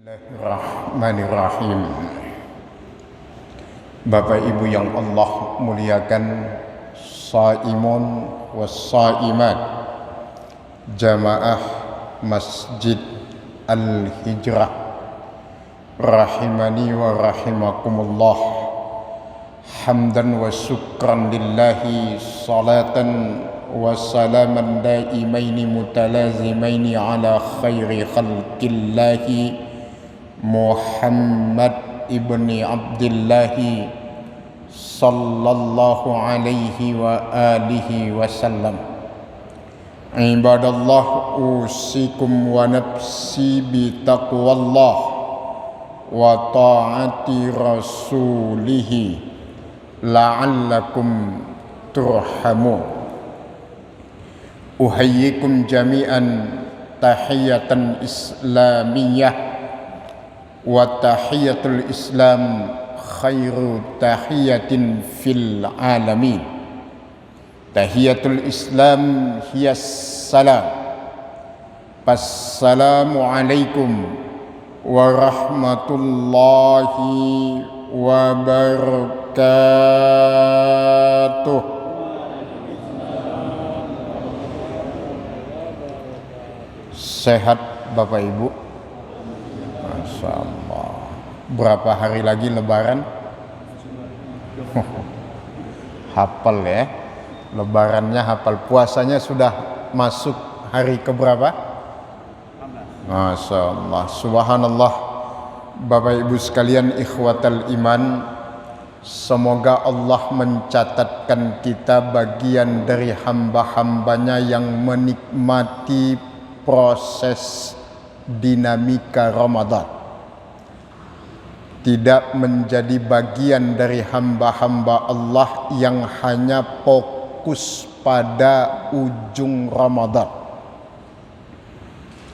Bismillahirrahmanirrahim. Bapak Ibu yang Allah muliakan, shaimun wassaimat, jamaah Masjid Al-Hijrah rahimani wa rahimakumullah. Hamdan wa syukran lillahi, salatan wa salaman daimaini mutalazimaini ala khairi khalqillahi Muhammad ibni Abdillahi sallallahu alaihi wa alihi wasallam. Ibadallah, usikum wa nafsi bi taqwallah wa ta'ati rasulih la'allakum turhamun. Uhayyikum jami'an tahiyatan islamiyah, wa tahiyatul Islam khairu tahiyatin fil alamin. Tahiyatul Islam hiyas salam. Assalamu alaikum warahmatullahi wabarakatuh. Sehat Bapak Ibu? Masya Allah. Berapa hari lagi Lebaran? Hafal ya. Lebarannya hafal. Puasanya sudah masuk hari keberapa? Masya Allah. Subhanallah. Bapak Ibu sekalian, ikhwatal iman, semoga Allah mencatatkan kita bagian dari hamba-hambanya yang menikmati proses dinamika Ramadan, tidak menjadi bagian dari hamba-hamba Allah yang hanya fokus pada ujung Ramadan.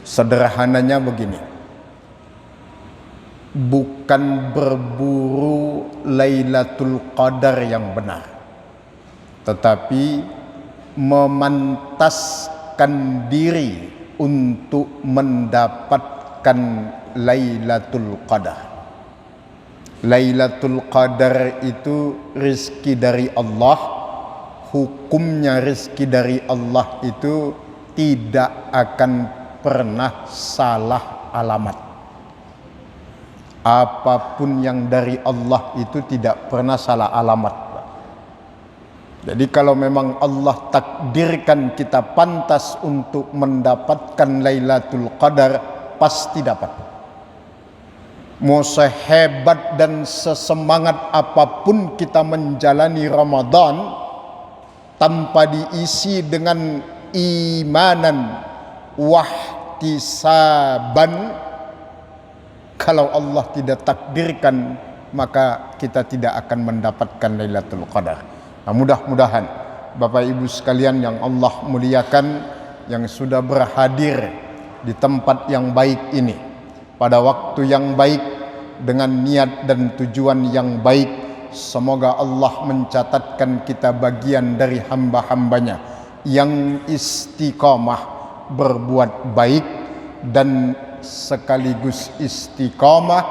Sederhananya begini, bukan berburu Lailatul Qadar yang benar, tetapi memantaskan diri untuk mendapatkan Lailatul Qadar. Lailatul Qadar itu rizki dari Allah. Hukumnya rizki dari Allah itu tidak akan pernah salah alamat. Apapun yang dari Allah itu tidak pernah salah alamat. Jadi kalau memang Allah takdirkan kita pantas untuk mendapatkan Lailatul Qadar, pasti dapat. Mau sehebat dan sesemangat apapun kita menjalani Ramadan tanpa diisi dengan imanan wahtisaban, kalau Allah tidak takdirkan, maka kita tidak akan mendapatkan Lailatul Qadar. Nah, mudah-mudahan Bapak Ibu sekalian yang Allah muliakan, yang sudah berhadir di tempat yang baik ini pada waktu yang baik dengan niat dan tujuan yang baik, semoga Allah mencatatkan kita bagian dari hamba-hambanya yang istiqamah berbuat baik dan sekaligus istiqamah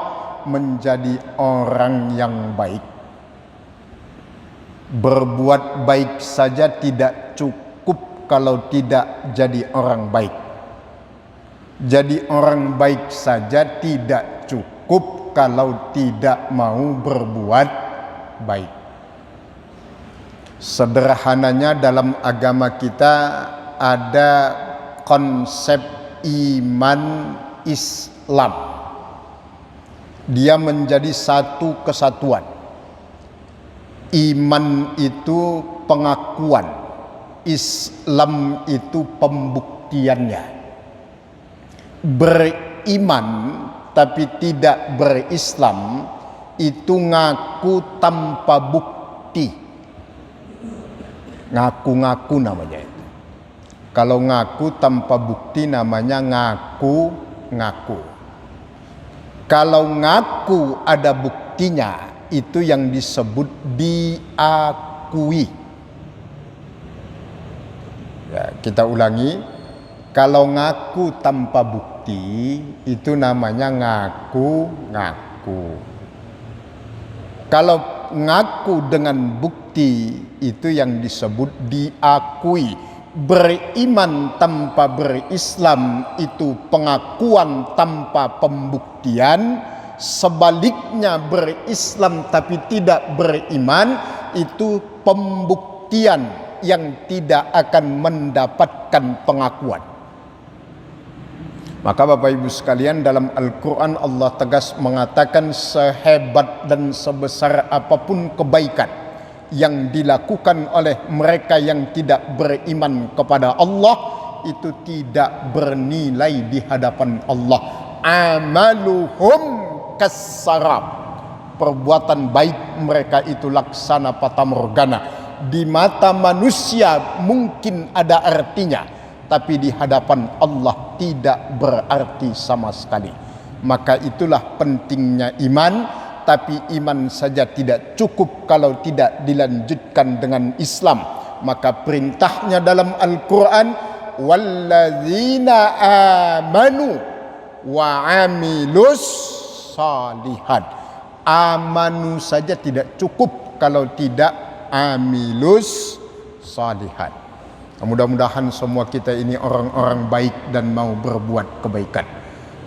menjadi orang yang baik. Berbuat baik saja tidak cukup kalau tidak jadi orang baik. Jadi orang baik saja tidak cukup kalau tidak mau berbuat baik. Sederhananya dalam agama kita ada konsep iman Islam. Dia menjadi satu kesatuan. Iman itu pengakuan, Islam itu pembuktiannya. Beriman tapi tidak berislam itu ngaku tanpa bukti. Ngaku-ngaku namanya itu. Kalau ngaku tanpa bukti namanya ngaku-ngaku. Kalau ngaku ada buktinya, itu yang disebut diakui. Ya, kita ulangi. Kalau ngaku tanpa bukti bukti itu namanya ngaku-ngaku. Kalau ngaku dengan bukti itu yang disebut diakui. Beriman tanpa berislam itu pengakuan tanpa pembuktian. Sebaliknya berislam tapi tidak beriman itu pembuktian yang tidak akan mendapatkan pengakuan. Maka Bapak Ibu sekalian, dalam Al-Quran Allah tegas mengatakan sehebat dan sebesar apapun kebaikan yang dilakukan oleh mereka yang tidak beriman kepada Allah itu tidak bernilai di hadapan Allah. Amaluhum kassarab, perbuatan baik mereka itu laksana fata morgana. Di mata manusia mungkin ada artinya, tapi di hadapan Allah tidak berarti sama sekali. Maka itulah pentingnya iman. Tapi iman saja tidak cukup kalau tidak dilanjutkan dengan Islam. Maka perintahnya dalam Al-Quran, walladzina amanu wa amilus salihat. Amanu saja tidak cukup kalau tidak amilus salihat. Mudah-mudahan semua kita ini orang-orang baik dan mau berbuat kebaikan,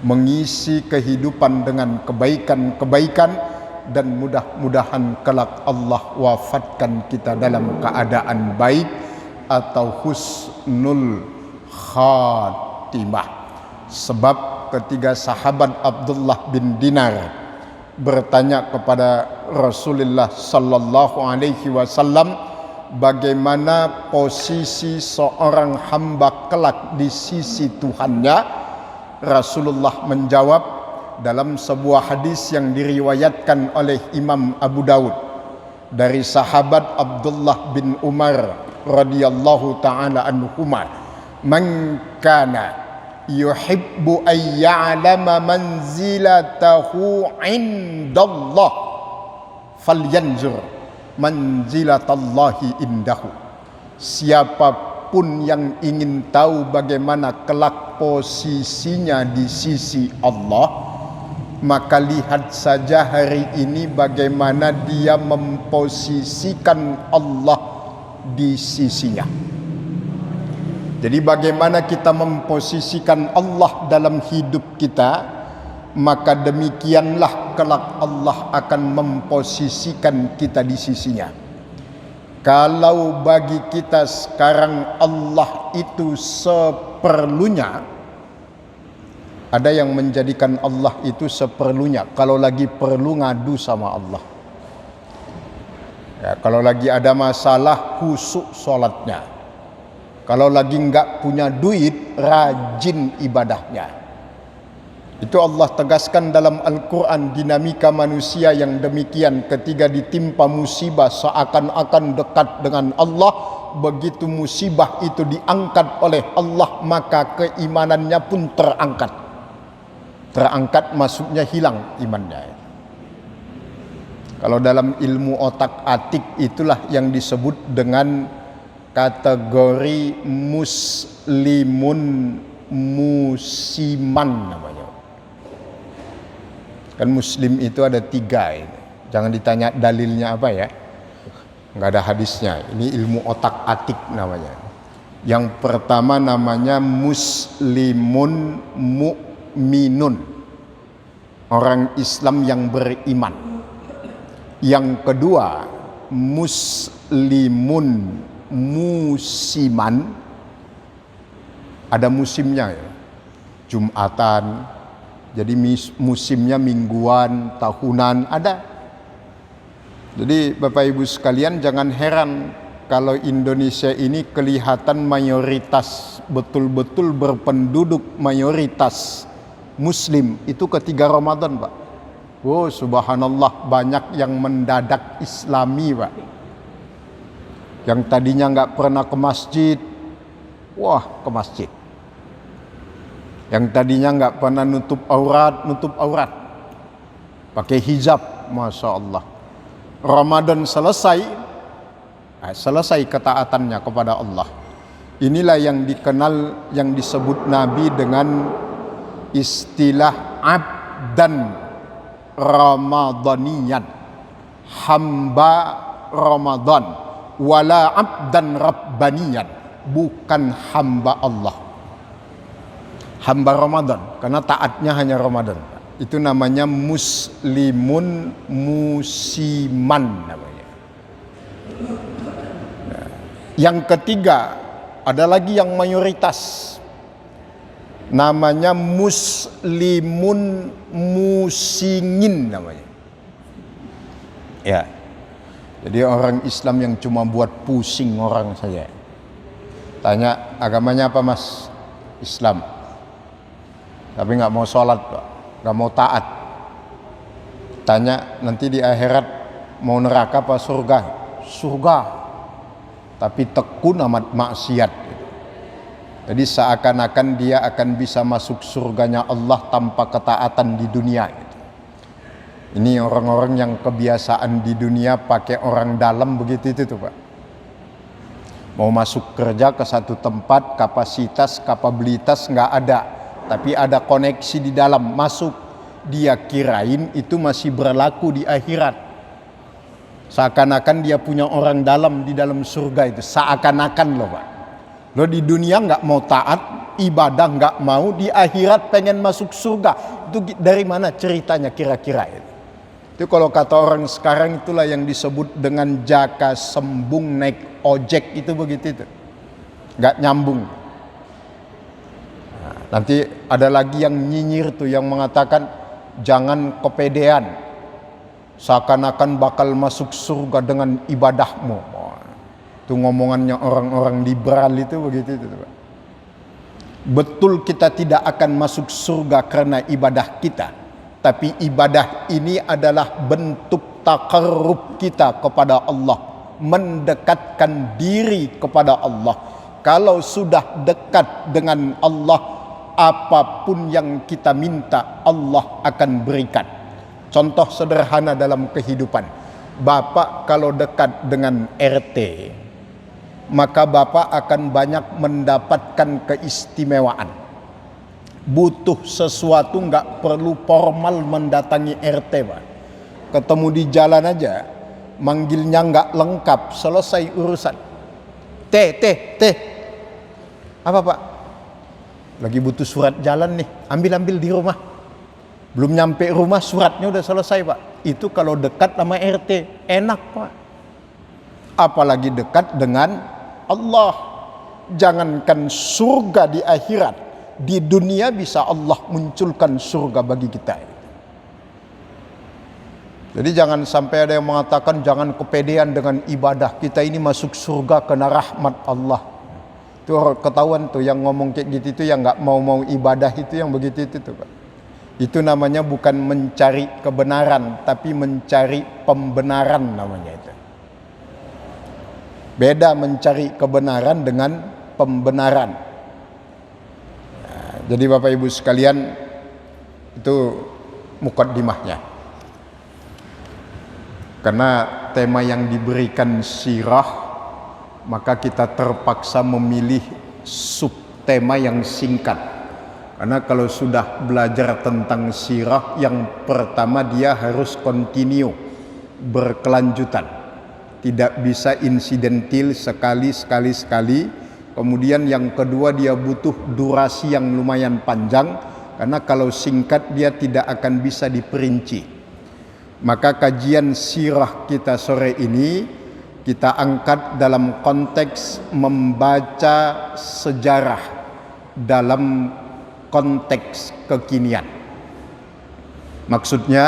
mengisi kehidupan dengan kebaikan-kebaikan, dan mudah-mudahan kelak Allah wafatkan kita dalam keadaan baik atau husnul khatimah. Sebab ketiga sahabat Abdullah bin Dinar bertanya kepada Rasulullah sallallahu alaihi wasallam, bagaimana posisi seorang hamba kelak di sisi Tuhannya? Rasulullah menjawab dalam sebuah hadis yang diriwayatkan oleh Imam Abu Daud dari sahabat Abdullah bin Umar radhiyallahu taala anhuma, man kana yuhibbu an ya'lama manzilatahu indallah falyanzur manzilatallahi indahu. Siapapun yang ingin tahu bagaimana kelak posisinya di sisi Allah, maka lihat saja hari ini bagaimana dia memposisikan Allah di sisinya. Jadi bagaimana kita memposisikan Allah dalam hidup kita, maka demikianlah kelak Allah akan memposisikan kita di sisinya. Kalau bagi kita sekarang Allah itu seperlunya, ada yang menjadikan Allah itu seperlunya. Kalau lagi perlu ngadu sama Allah, ya, kalau lagi ada masalah khusyuk sholatnya, kalau lagi enggak punya duit rajin ibadahnya. Itu Allah tegaskan dalam Al-Quran. Dinamika manusia yang demikian, ketika ditimpa musibah seakan-akan dekat dengan Allah, begitu musibah itu diangkat oleh Allah, maka keimanannya pun terangkat. Terangkat maksudnya hilang imannya. Kalau dalam ilmu otak-atik itulah yang disebut dengan kategori muslimun musiman namanya. Kan muslim itu ada 3. Jangan ditanya dalilnya apa ya, nggak ada hadisnya. Ini ilmu otak atik namanya. Yang pertama namanya muslimun mu'minun, orang Islam yang beriman. Yang kedua muslimun musiman, ada musimnya ya. Jumatan, jadi musimnya mingguan, tahunan, ada. Jadi Bapak Ibu sekalian, jangan heran kalau Indonesia ini kelihatan mayoritas, betul-betul berpenduduk mayoritas Muslim itu ketika Ramadan, Pak. Oh subhanallah, banyak yang mendadak Islami, Pak. Yang tadinya nggak pernah ke masjid, wah ke masjid. Yang tadinya nggak pernah nutup aurat, pakai hijab, masya Allah. Ramadan selesai ketaatannya kepada Allah. Inilah yang dikenal, yang disebut Nabi dengan istilah abdan ramadaniyan, hamba Ramadan, wala abdan rabbaniyan, bukan hamba Allah, hamba Ramadan, karena taatnya hanya Ramadan. Itu namanya muslimun musiman namanya. Nah, yang ketiga ada lagi yang mayoritas, namanya muslimun musingin namanya. Ya. Jadi orang Islam yang cuma buat pusing orang saja. Tanya agamanya apa mas? Islam. Tapi nggak mau sholat pak, nggak mau taat. Tanya nanti di akhirat mau neraka apa surga? Surga. Tapi tekun amat maksiat. Jadi seakan-akan dia akan bisa masuk surganya Allah tanpa ketaatan di dunia. Ini orang-orang yang kebiasaan di dunia pakai orang dalam begitu itu tuh pak. Mau masuk kerja ke satu tempat, kapabilitas nggak ada, tapi ada koneksi di dalam, masuk. Dia kirain itu masih berlaku di akhirat. Seakan-akan dia punya orang dalam di dalam surga itu, seakan-akan loh pak. Lo di dunia nggak mau taat, ibadah nggak mau, di akhirat pengen masuk surga. Itu dari mana ceritanya kira-kira itu? Itu kalau kata orang sekarang itulah yang disebut dengan jaka sembung naik ojek, itu begitu itu. Nggak nyambung. Nah, nanti ada lagi yang nyinyir tuh yang mengatakan jangan kepedean, seakan-akan bakal masuk surga dengan ibadahmu. Itu ngomongannya orang-orang liberal itu begitu itu. Betul kita tidak akan masuk surga karena ibadah kita. Tapi ibadah ini adalah bentuk taqarrub kita kepada Allah, mendekatkan diri kepada Allah. Kalau sudah dekat dengan Allah, apapun yang kita minta Allah akan berikan. Contoh sederhana dalam kehidupan, Bapak kalau dekat dengan RT, maka Bapak akan banyak mendapatkan keistimewaan. Butuh sesuatu nggak perlu formal mendatangi RT pak. Ketemu di jalan aja, manggilnya nggak lengkap, selesai urusan. Teh. Apa pak? Lagi butuh surat jalan nih, ambil di rumah. Belum nyampe rumah suratnya udah selesai pak. Itu kalau dekat sama RT, enak pak. Apalagi dekat dengan Allah. Jangankan surga di akhirat, di dunia bisa Allah munculkan surga bagi kita. Jadi jangan sampai ada yang mengatakan jangan kepedean dengan ibadah, kita ini masuk surga kena rahmat Allah. Itu ketahuan tuh yang ngomong kayak gitu itu yang nggak mau ibadah, itu yang begitu itu tuh Pak. Itu namanya bukan mencari kebenaran, tapi mencari pembenaran namanya itu. Beda mencari kebenaran dengan pembenaran. Jadi Bapak Ibu sekalian, itu mukaddimahnya. Karena tema yang diberikan sirah, maka kita terpaksa memilih subtema yang singkat. Karena kalau sudah belajar tentang sirah, yang pertama dia harus continue, berkelanjutan. Tidak bisa insidentil sekali. Kemudian yang kedua dia butuh durasi yang lumayan panjang, karena kalau singkat dia tidak akan bisa diperinci. Maka kajian sirah kita sore ini kita angkat dalam konteks membaca sejarah dalam konteks kekinian. Maksudnya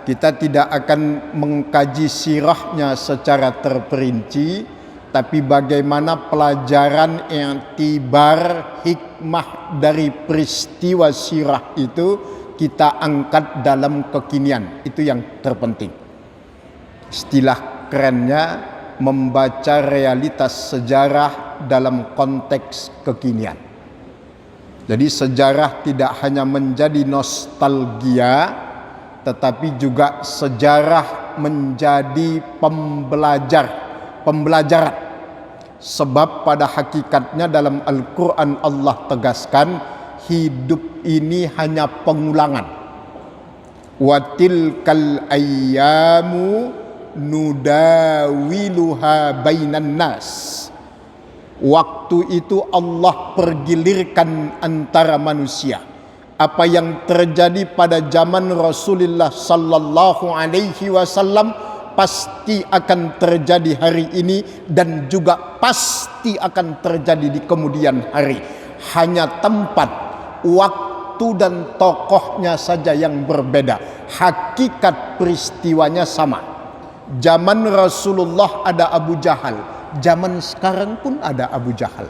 kita tidak akan mengkaji sirahnya secara terperinci, tapi bagaimana pelajaran i'tibar hikmah dari peristiwa sirah itu kita angkat dalam kekinian. Itu yang terpenting. Istilah kerennya membaca realitas sejarah dalam konteks kekinian. Jadi sejarah tidak hanya menjadi nostalgia, tetapi juga sejarah menjadi pembelajaran. Sebab pada hakikatnya dalam Al-Quran Allah tegaskan hidup ini hanya pengulangan. Wa tilkal ayyamu nudawiluha bainan nas. Waktu itu Allah pergilirkan antara manusia. Apa yang terjadi pada zaman Rasulullah sallallahu alaihi wasallam pasti akan terjadi hari ini dan juga pasti akan terjadi di kemudian hari. Hanya tempat, waktu dan tokohnya saja yang berbeda. Hakikat peristiwanya sama. Zaman Rasulullah ada Abu Jahal, zaman sekarang pun ada Abu Jahal.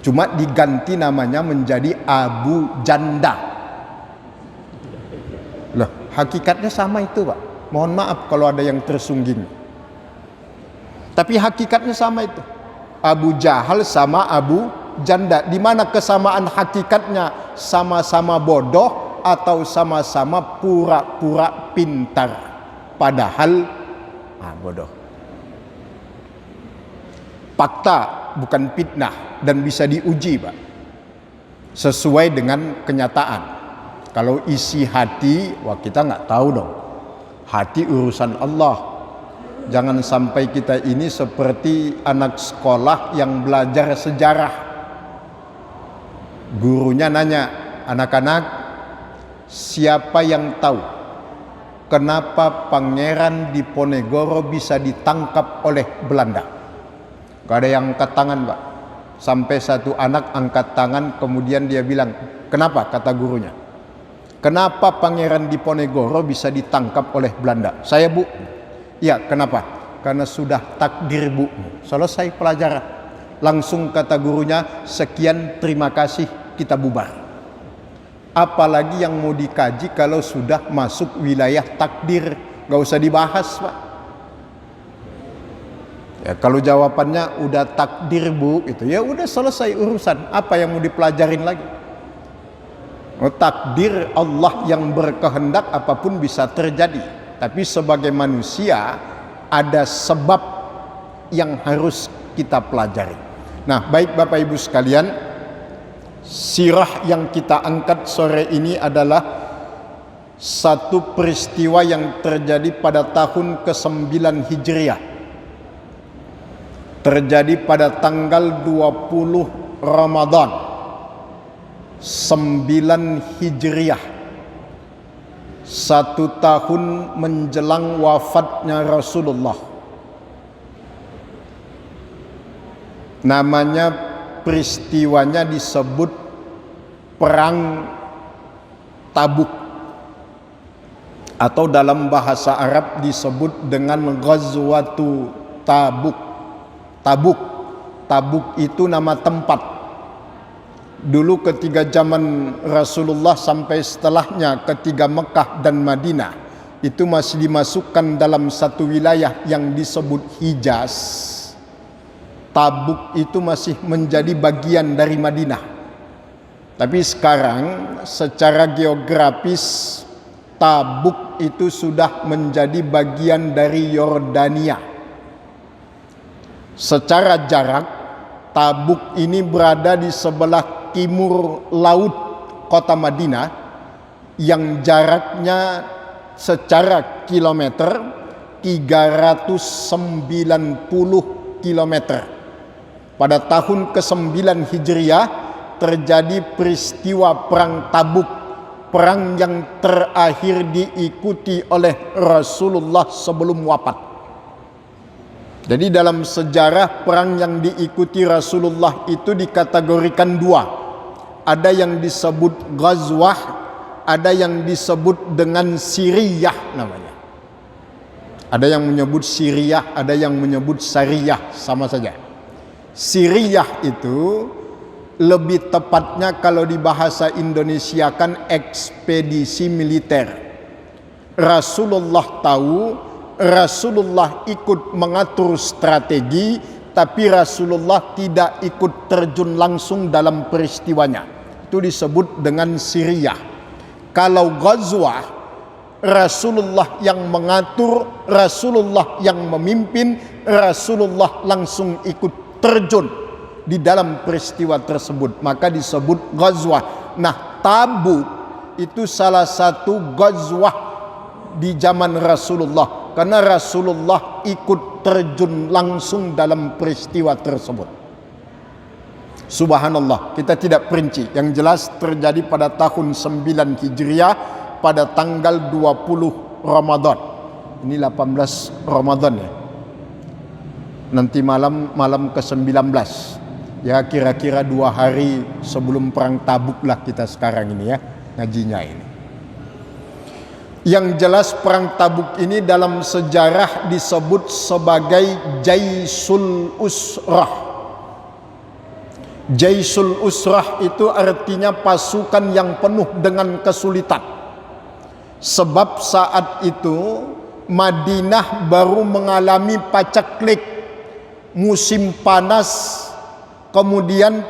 Cuma diganti namanya menjadi Abu Janda. Loh, hakikatnya sama itu, Pak. Mohon maaf kalau ada yang tersungging. Tapi hakikatnya sama itu. Abu Jahal sama Abu Janda. Di mana kesamaan hakikatnya? Sama-sama bodoh atau sama-sama pura-pura pintar. Padahal bodoh. Fakta bukan fitnah dan bisa diuji, Pak. Sesuai dengan kenyataan. Kalau isi hati, wah kita nggak tahu dong. Hati urusan Allah. Jangan sampai kita ini seperti anak sekolah yang belajar sejarah. Gurunya nanya, anak-anak, siapa yang tahu kenapa Pangeran Diponegoro bisa ditangkap oleh Belanda? Gak ada yang angkat tangan, Pak. Sampai satu anak angkat tangan, kemudian dia bilang, kenapa? Kata gurunya, kenapa Pangeran Diponegoro bisa ditangkap oleh Belanda? Saya, Bu. Ya, kenapa? Karena sudah takdir, Bu. Selesai pelajaran. Langsung kata gurunya, sekian, terima kasih, kita bubar. Apalagi yang mau dikaji kalau sudah masuk wilayah takdir. Gak usah dibahas, Pak. Ya, kalau jawabannya udah takdir, Bu, itu ya udah selesai urusan. Apa yang mau dipelajarin lagi? Takdir Allah yang berkehendak apapun bisa terjadi. Tapi sebagai manusia ada sebab yang harus kita pelajari. Nah, baik Bapak Ibu sekalian, sirah yang kita angkat sore ini adalah satu peristiwa yang terjadi pada tahun ke-9 Hijriah. Terjadi pada tanggal 20 Ramadan 9 Hijriah, 1 tahun menjelang wafatnya Rasulullah. Namanya, peristiwanya disebut Perang Tabuk, atau dalam bahasa Arab disebut dengan Ghazwatu Tabuk. Tabuk itu nama tempat. Dulu ketika zaman Rasulullah sampai setelahnya ketika Mekah dan Madinah itu masih dimasukkan dalam satu wilayah yang disebut Hijaz. Tabuk itu masih menjadi bagian dari Madinah. Tapi sekarang secara geografis Tabuk itu sudah menjadi bagian dari Yordania. Secara jarak, Tabuk ini berada di sebelah timur laut kota Madinah, yang jaraknya secara kilometer 390 kilometer. Pada tahun ke-9 Hijriah terjadi peristiwa Perang Tabuk, perang yang terakhir diikuti oleh Rasulullah sebelum wafat. Jadi dalam sejarah perang yang diikuti Rasulullah itu dikategorikan dua. Ada yang disebut Ghazwah, ada yang disebut dengan Siriyah namanya. Ada yang menyebut Siriyah, ada yang menyebut Sariyah, sama saja. Siriyah itu lebih tepatnya kalau di bahasa Indonesia kan ekspedisi militer. Rasulullah tahu, Rasulullah ikut mengatur strategi, tapi Rasulullah tidak ikut terjun langsung dalam peristiwanya. Itu disebut dengan Siriyah. Kalau Ghazwah, Rasulullah yang mengatur, Rasulullah yang memimpin, Rasulullah langsung ikut terjun di dalam peristiwa tersebut, maka disebut ghazwah. Nah, Tabuk itu salah satu ghazwah di zaman Rasulullah, karena Rasulullah ikut terjun langsung dalam peristiwa tersebut. Subhanallah, kita tidak perinci. Yang jelas terjadi pada tahun 9 Hijriah pada tanggal 20 Ramadan. Ini 18 Ramadan ya. Nanti malam ke-19. Ya, kira-kira 2 hari sebelum perang Tabuk lah kita sekarang ini ya, ngajinya ini. Yang jelas perang Tabuk ini dalam sejarah disebut sebagai Jaisul Usrah. Jaisul Usrah itu artinya pasukan yang penuh dengan kesulitan. Sebab saat itu Madinah baru mengalami paceklik, musim panas, kemudian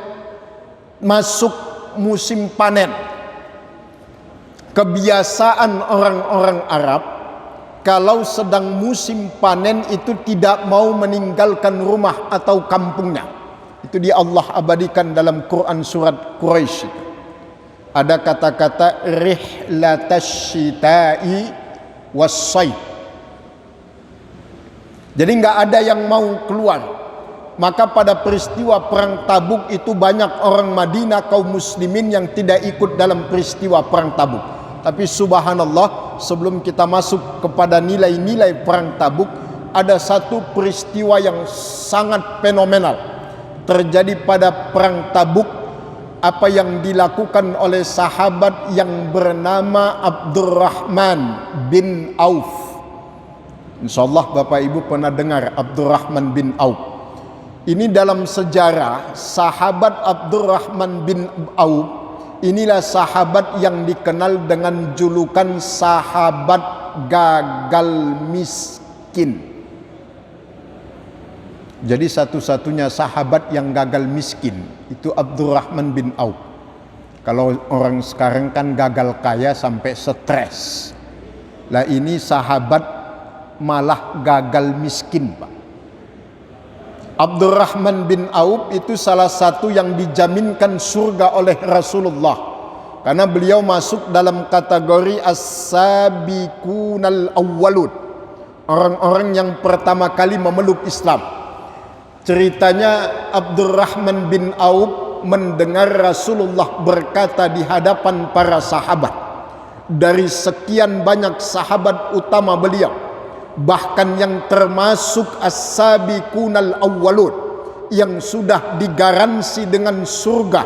masuk musim panen. Kebiasaan orang-orang Arab kalau sedang musim panen itu tidak mau meninggalkan rumah atau kampungnya. Itu di Allah abadikan dalam Quran surat Quraisy. Ada kata-kata rihlatash syita'i was-sayf. Jadi nggak ada yang mau keluar. Maka pada peristiwa perang Tabuk itu banyak orang Madinah kaum muslimin yang tidak ikut dalam peristiwa perang Tabuk. Tapi subhanallah, sebelum kita masuk kepada nilai-nilai perang Tabuk, ada satu peristiwa yang sangat fenomenal terjadi pada perang Tabuk. Apa yang dilakukan oleh sahabat yang bernama Abdurrahman bin Auf. Insyaallah Bapak Ibu pernah dengar Abdurrahman bin Auf. Ini dalam sejarah sahabat Abdurrahman bin Auf, inilah sahabat yang dikenal dengan julukan sahabat gagal miskin. Jadi satu-satunya sahabat yang gagal miskin itu Abdurrahman bin Auf. Kalau orang sekarang kan gagal kaya sampai stres. Lah ini sahabat malah gagal miskin, Pak. Abdurrahman bin Auf itu salah satu yang dijaminkan surga oleh Rasulullah, karena beliau masuk dalam kategori as-sabiqunal awwalun, orang-orang yang pertama kali memeluk Islam. Ceritanya Abdurrahman bin Auf mendengar Rasulullah berkata di hadapan para sahabat. Dari sekian banyak sahabat utama beliau, bahkan yang termasuk as-sabiqunal awwalun, yang sudah digaransi dengan surga,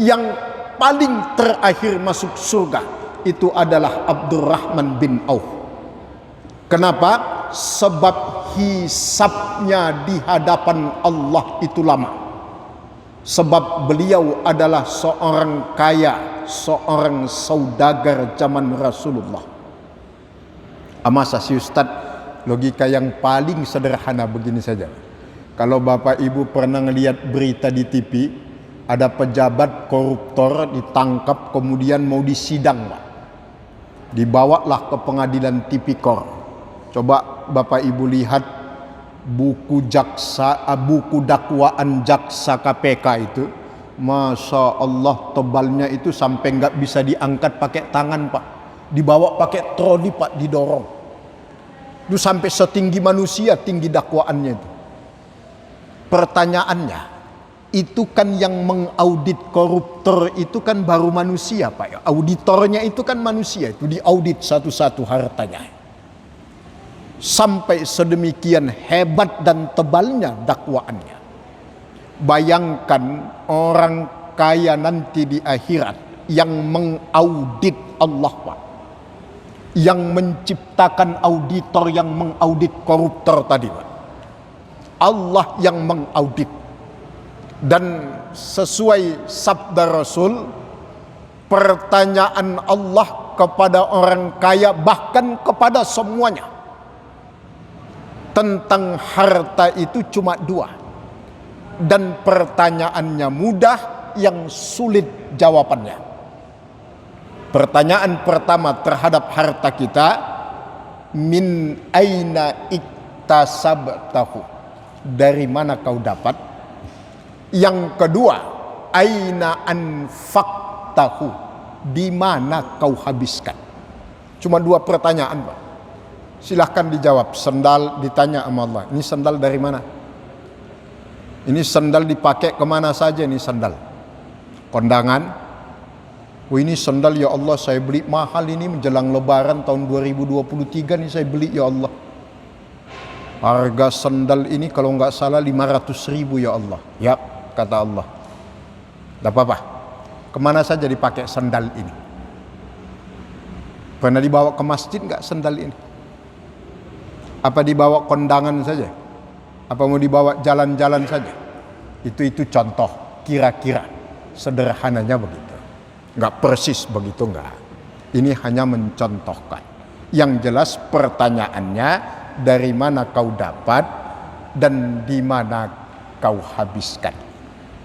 yang paling terakhir masuk surga, itu adalah Abdurrahman bin Auf. Kenapa? Sebab hisabnya di hadapan Allah itu lama. Sebab beliau adalah seorang kaya, seorang saudagar zaman Rasulullah. Masa si Ustaz, logika yang paling sederhana begini saja. Kalau Bapak Ibu pernah ngelihat berita di TV, ada pejabat koruptor ditangkap kemudian mau disidang, Pak. Dibawalah ke pengadilan tipikor. Coba Bapak Ibu lihat buku dakwaan jaksa KPK itu, Masya Allah tebalnya itu sampai nggak bisa diangkat pakai tangan, Pak. Dibawa pakai troli, Pak, didorong. Itu sampai setinggi manusia tinggi dakwaannya itu. Pertanyaannya, itu kan yang mengaudit koruptor itu kan baru manusia, Pak. Auditornya itu kan manusia, itu diaudit satu-satu hartanya. Sampai sedemikian hebat dan tebalnya dakwaannya. Bayangkan orang kaya nanti di akhirat yang mengaudit Allah, Pak. Yang menciptakan auditor yang mengaudit koruptor tadi, Pak. Allah yang mengaudit. Dan sesuai sabda Rasul, pertanyaan Allah kepada orang kaya, bahkan kepada semuanya, tentang harta itu cuma 2. Dan pertanyaannya mudah, yang sulit jawabannya. Pertanyaan pertama terhadap harta kita, min aina iktasabtahu, dari mana kau dapat? Yang kedua, aina anfaqtahu, di mana kau habiskan? Cuma 2 pertanyaan, Pak. Silahkan dijawab. Sendal ditanya sama Allah, ini sendal dari mana? Ini sendal dipakai kemana saja ini sendal? Kondangan? Oh ini sendal ya Allah saya beli mahal ini menjelang lebaran tahun 2023 nih saya beli ya Allah. Harga sendal ini kalau nggak salah 500.000 ya Allah. Ya, kata Allah. Tidak apa-apa. Kemana saja dipakai sendal ini? Pernah dibawa ke masjid nggak sendal ini? Apa dibawa kondangan saja? Apa mau dibawa jalan-jalan saja? Itu contoh, kira-kira sederhananya begitu. Nggak persis begitu, nggak. Ini hanya mencontohkan. Yang jelas pertanyaannya, dari mana kau dapat dan di mana kau habiskan.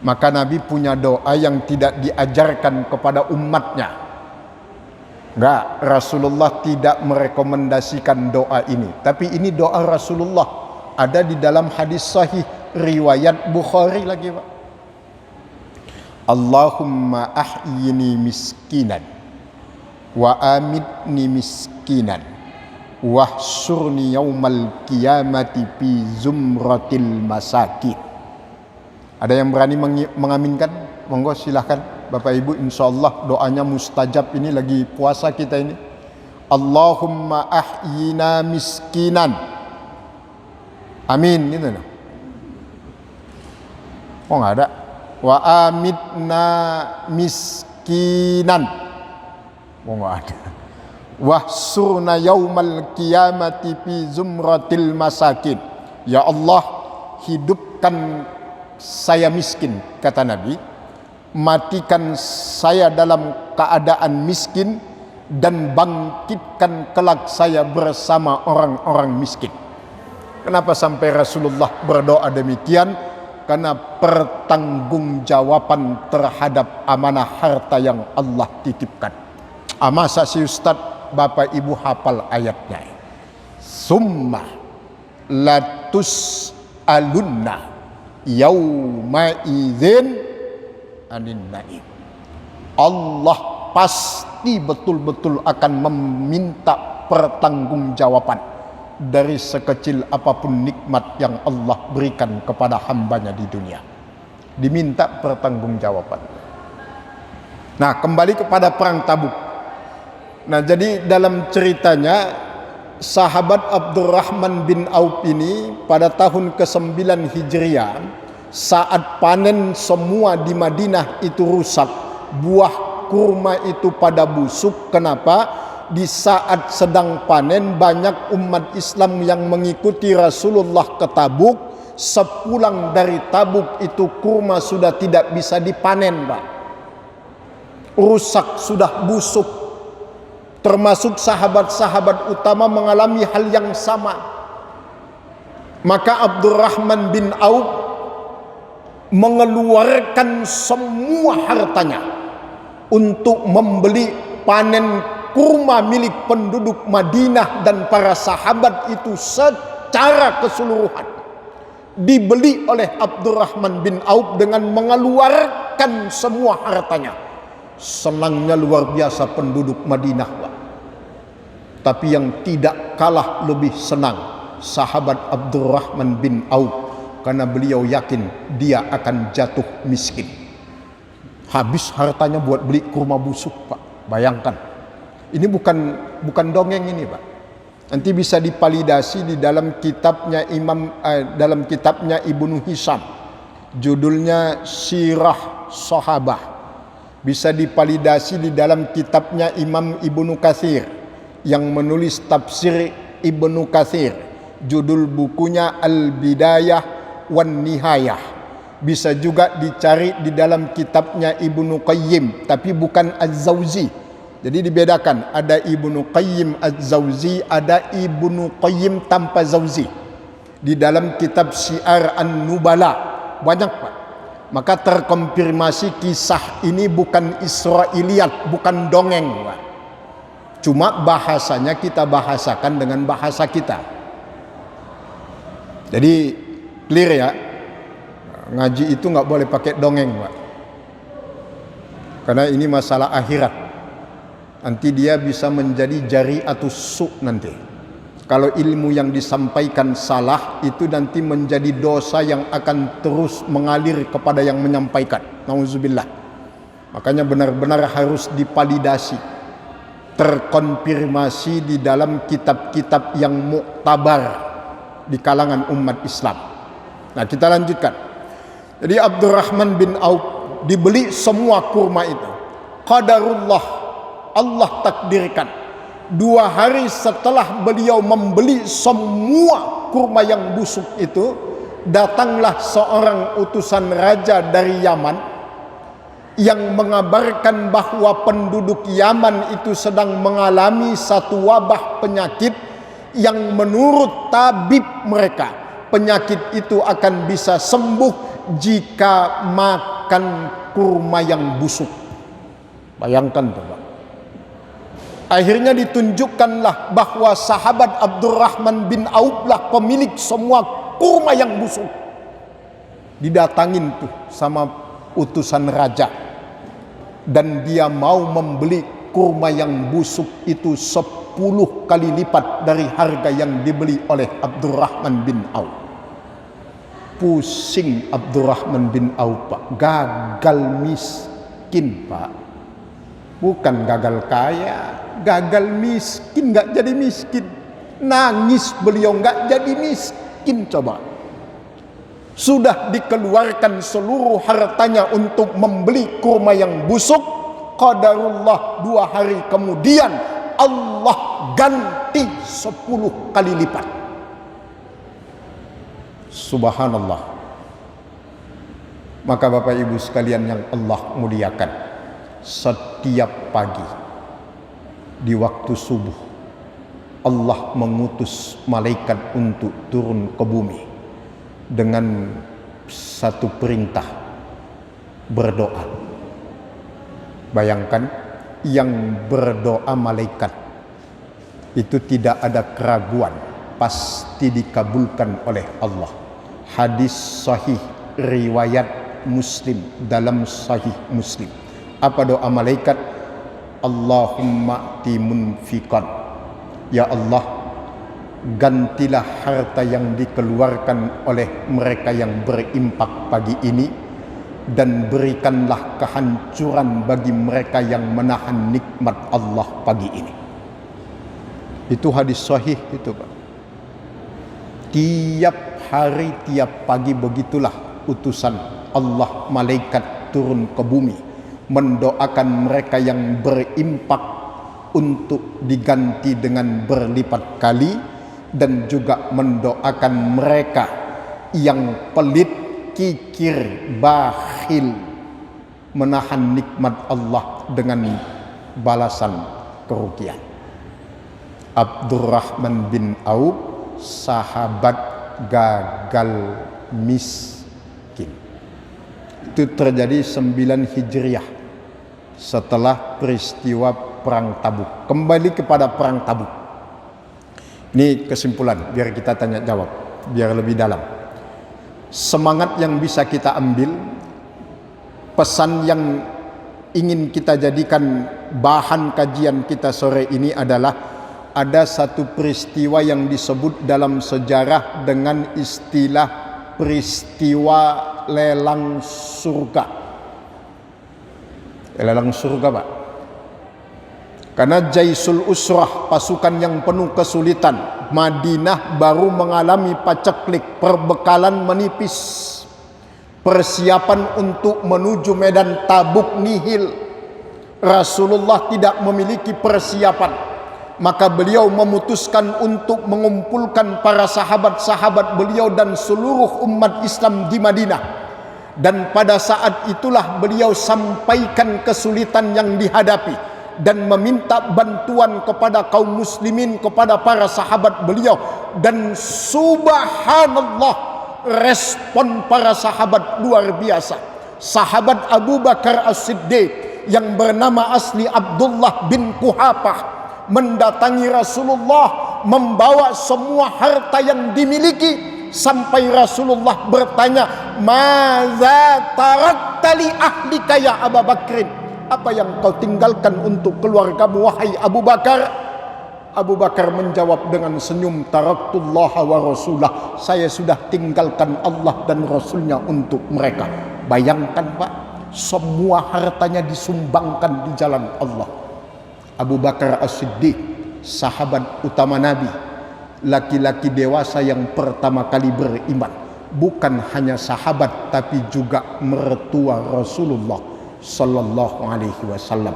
Maka Nabi punya doa yang tidak diajarkan kepada umatnya. Enggak, Rasulullah tidak merekomendasikan doa ini. Tapi ini doa Rasulullah. Ada di dalam hadis sahih riwayat Bukhari lagi, Pak. Allahumma ahyini miskinan wa amitni miskinan wahsurni yaumal qiyamati fi zumratil masakin. Ada yang berani mengaminkan? Monggo silahkan Bapak Ibu, insyaallah doanya mustajab. Ini lagi puasa kita ini. Allahumma ahyina miskinan. Amin gitu nah. Oh enggak ada. Wa amitna miskinan. Oh enggak ada. Wahsurna yaumal qiyamati fi zumratil masakin. Ya Allah, hidupkan saya miskin, kata Nabi, matikan saya dalam keadaan miskin, dan bangkitkan kelak saya bersama orang-orang miskin. Kenapa sampai Rasulullah berdoa demikian? Karena pertanggungjawaban terhadap amanah harta yang Allah titipkan. Masa si Ustaz Bapak Ibu hafal ayatnya? Summa latus alunna yauma idzin anin naim. Allah pasti betul-betul akan meminta pertanggungjawaban dari sekecil apapun nikmat yang Allah berikan kepada hambanya di dunia. Diminta pertanggungjawaban. Nah, kembali kepada perang Tabuk. Nah, jadi dalam ceritanya sahabat Abdurrahman bin Auf ini pada tahun ke-9 Hijriah, saat panen semua di Madinah itu rusak, buah kurma itu pada busuk. Kenapa? Di saat sedang panen banyak umat Islam yang mengikuti Rasulullah ke Tabuk. Sepulang dari Tabuk itu kurma sudah tidak bisa dipanen, Pak. Rusak, sudah busuk. Termasuk sahabat-sahabat utama mengalami hal yang sama. Maka Abdurrahman bin Auf mengeluarkan semua hartanya untuk membeli panen kurma milik penduduk Madinah dan para sahabat itu secara keseluruhan. Dibeli oleh Abdurrahman bin Auf dengan mengeluarkan semua hartanya. Senangnya luar biasa penduduk Madinah, Pak. Tapi yang tidak kalah lebih senang sahabat Abdurrahman bin Auf, karena beliau yakin dia akan jatuh miskin. Habis hartanya buat beli kurma busuk, Pak. Bayangkan. Ini bukan dongeng ini, Pak. Nanti bisa dipalidasi di dalam kitabnya dalam kitabnya Ibnu Hisham. Judulnya Sirah Sahabah. Bisa dipalidasi di dalam kitabnya Imam Ibnu Katsir yang menulis tafsir Ibnu Katsir. Judul bukunya Al-Bidayah wan Nihayah. Bisa juga dicari di dalam kitabnya Ibnu Qayyim, tapi bukan Az-Zawzi. Jadi dibedakan, ada Ibnu Qayyim Az-Zawzi, ada Ibnu Qayyim tanpa Zawzi. Di dalam kitab Syiar An-Nubala banyak, Pak. Maka terkonfirmasi kisah ini bukan Israiliyat, bukan dongeng, Pak. Cuma bahasanya kita bahasakan dengan bahasa kita. Jadi clear ya. ngaji itu nggak boleh pakai dongeng, Pak. Karena ini masalah akhirat. Nanti dia bisa menjadi jari'atus su' nanti. Kalau ilmu yang disampaikan salah, itu nanti menjadi dosa yang akan terus mengalir kepada yang menyampaikan. Nauzubillah. Makanya benar-benar harus dipalidasi, terkonfirmasi di dalam kitab-kitab yang muktabar di kalangan umat Islam. Nah, kita lanjutkan. Jadi Abdurrahman bin Auf dibeli semua kurma itu. Qadarullah, Allah takdirkan. 2 hari setelah beliau membeli semua kurma yang busuk itu, datanglah seorang utusan raja dari Yaman yang mengabarkan bahwa penduduk Yaman itu sedang mengalami satu wabah penyakit yang menurut tabib mereka, penyakit itu akan bisa sembuh jika makan kurma yang busuk. Bayangkan tuh, Pak. Akhirnya ditunjukkanlah bahwa sahabat Abdurrahman bin Auf lah pemilik semua kurma yang busuk. Didatangin tuh sama utusan raja, dan dia mau membeli kurma yang busuk itu 10 kali lipat dari harga yang dibeli oleh Abdurrahman bin Auf. Pusing Abdurrahman bin Auf, Pak. Gagal miskin, Pak. Bukan gagal kaya, gagal miskin, nggak jadi miskin. Nangis beliau nggak jadi miskin, coba. Sudah dikeluarkan seluruh hartanya untuk membeli kurma yang busuk. Qadarullah 2 hari kemudian Allah ganti 10 kali lipat. Subhanallah. Maka Bapak Ibu sekalian yang Allah muliakan, setiap pagi di waktu subuh Allah mengutus malaikat untuk turun ke bumi dengan satu perintah, berdoa. Bayangkan, yang berdoa malaikat itu tidak ada keraguan, pasti dikabulkan oleh Allah. Hadis sahih riwayat Muslim, dalam sahih Muslim. Apa doa malaikat? Allahumma timunfiqan, ya Allah, gantilah harta yang dikeluarkan oleh mereka yang berimpak pagi ini, dan berikanlah kehancuran bagi mereka yang menahan nikmat Allah pagi ini. Itu hadis sahih itu, Pak. Tiap hari, tiap pagi begitulah utusan Allah, malaikat turun ke bumi mendoakan mereka yang berimpak untuk diganti dengan berlipat kali, dan juga mendoakan mereka yang pelit, kikir, bakhil, menahan nikmat Allah dengan balasan kerugian. Abdurrahman bin Auf, sahabat gagal miskin. Itu terjadi 9 Hijriah setelah peristiwa Perang Tabuk. Kembali kepada Perang Tabuk. Ini kesimpulan, biar kita tanya jawab, biar lebih dalam. Semangat yang bisa kita ambil, pesan yang ingin kita jadikan bahan kajian kita sore ini adalah, ada satu peristiwa yang disebut dalam sejarah dengan istilah peristiwa lelang surga. Lelang surga, Pak. Karena Jaisul Usrah, pasukan yang penuh kesulitan, Madinah baru mengalami paceklik, perbekalan menipis, persiapan untuk menuju medan Tabuk nihil. Rasulullah tidak memiliki persiapan. Maka beliau memutuskan untuk mengumpulkan para sahabat-sahabat beliau dan seluruh umat Islam di Madinah. Dan pada saat itulah beliau sampaikan kesulitan yang dihadapi dan meminta bantuan kepada kaum muslimin, kepada para sahabat beliau. Dan subhanallah, respon para sahabat luar biasa. Sahabat Abu Bakar As-Siddiq yang bernama asli Abdullah bin Quhafah mendatangi Rasulullah membawa semua harta yang dimiliki, sampai Rasulullah bertanya, "Maza tarakta li ahlika ya Abu Bakrin?" Apa yang kau tinggalkan untuk keluargamu wahai Abu Bakar? Abu Bakar menjawab dengan senyum, "Taraktullaha wa rasulah." Saya sudah tinggalkan Allah dan Rasulnya untuk mereka. Bayangkan Pak, semua hartanya disumbangkan di jalan Allah. Abu Bakar As-Siddiq, sahabat utama Nabi, laki-laki dewasa yang pertama kali beriman. Bukan hanya sahabat tapi juga mertua Rasulullah sallallahu alaihi wasallam,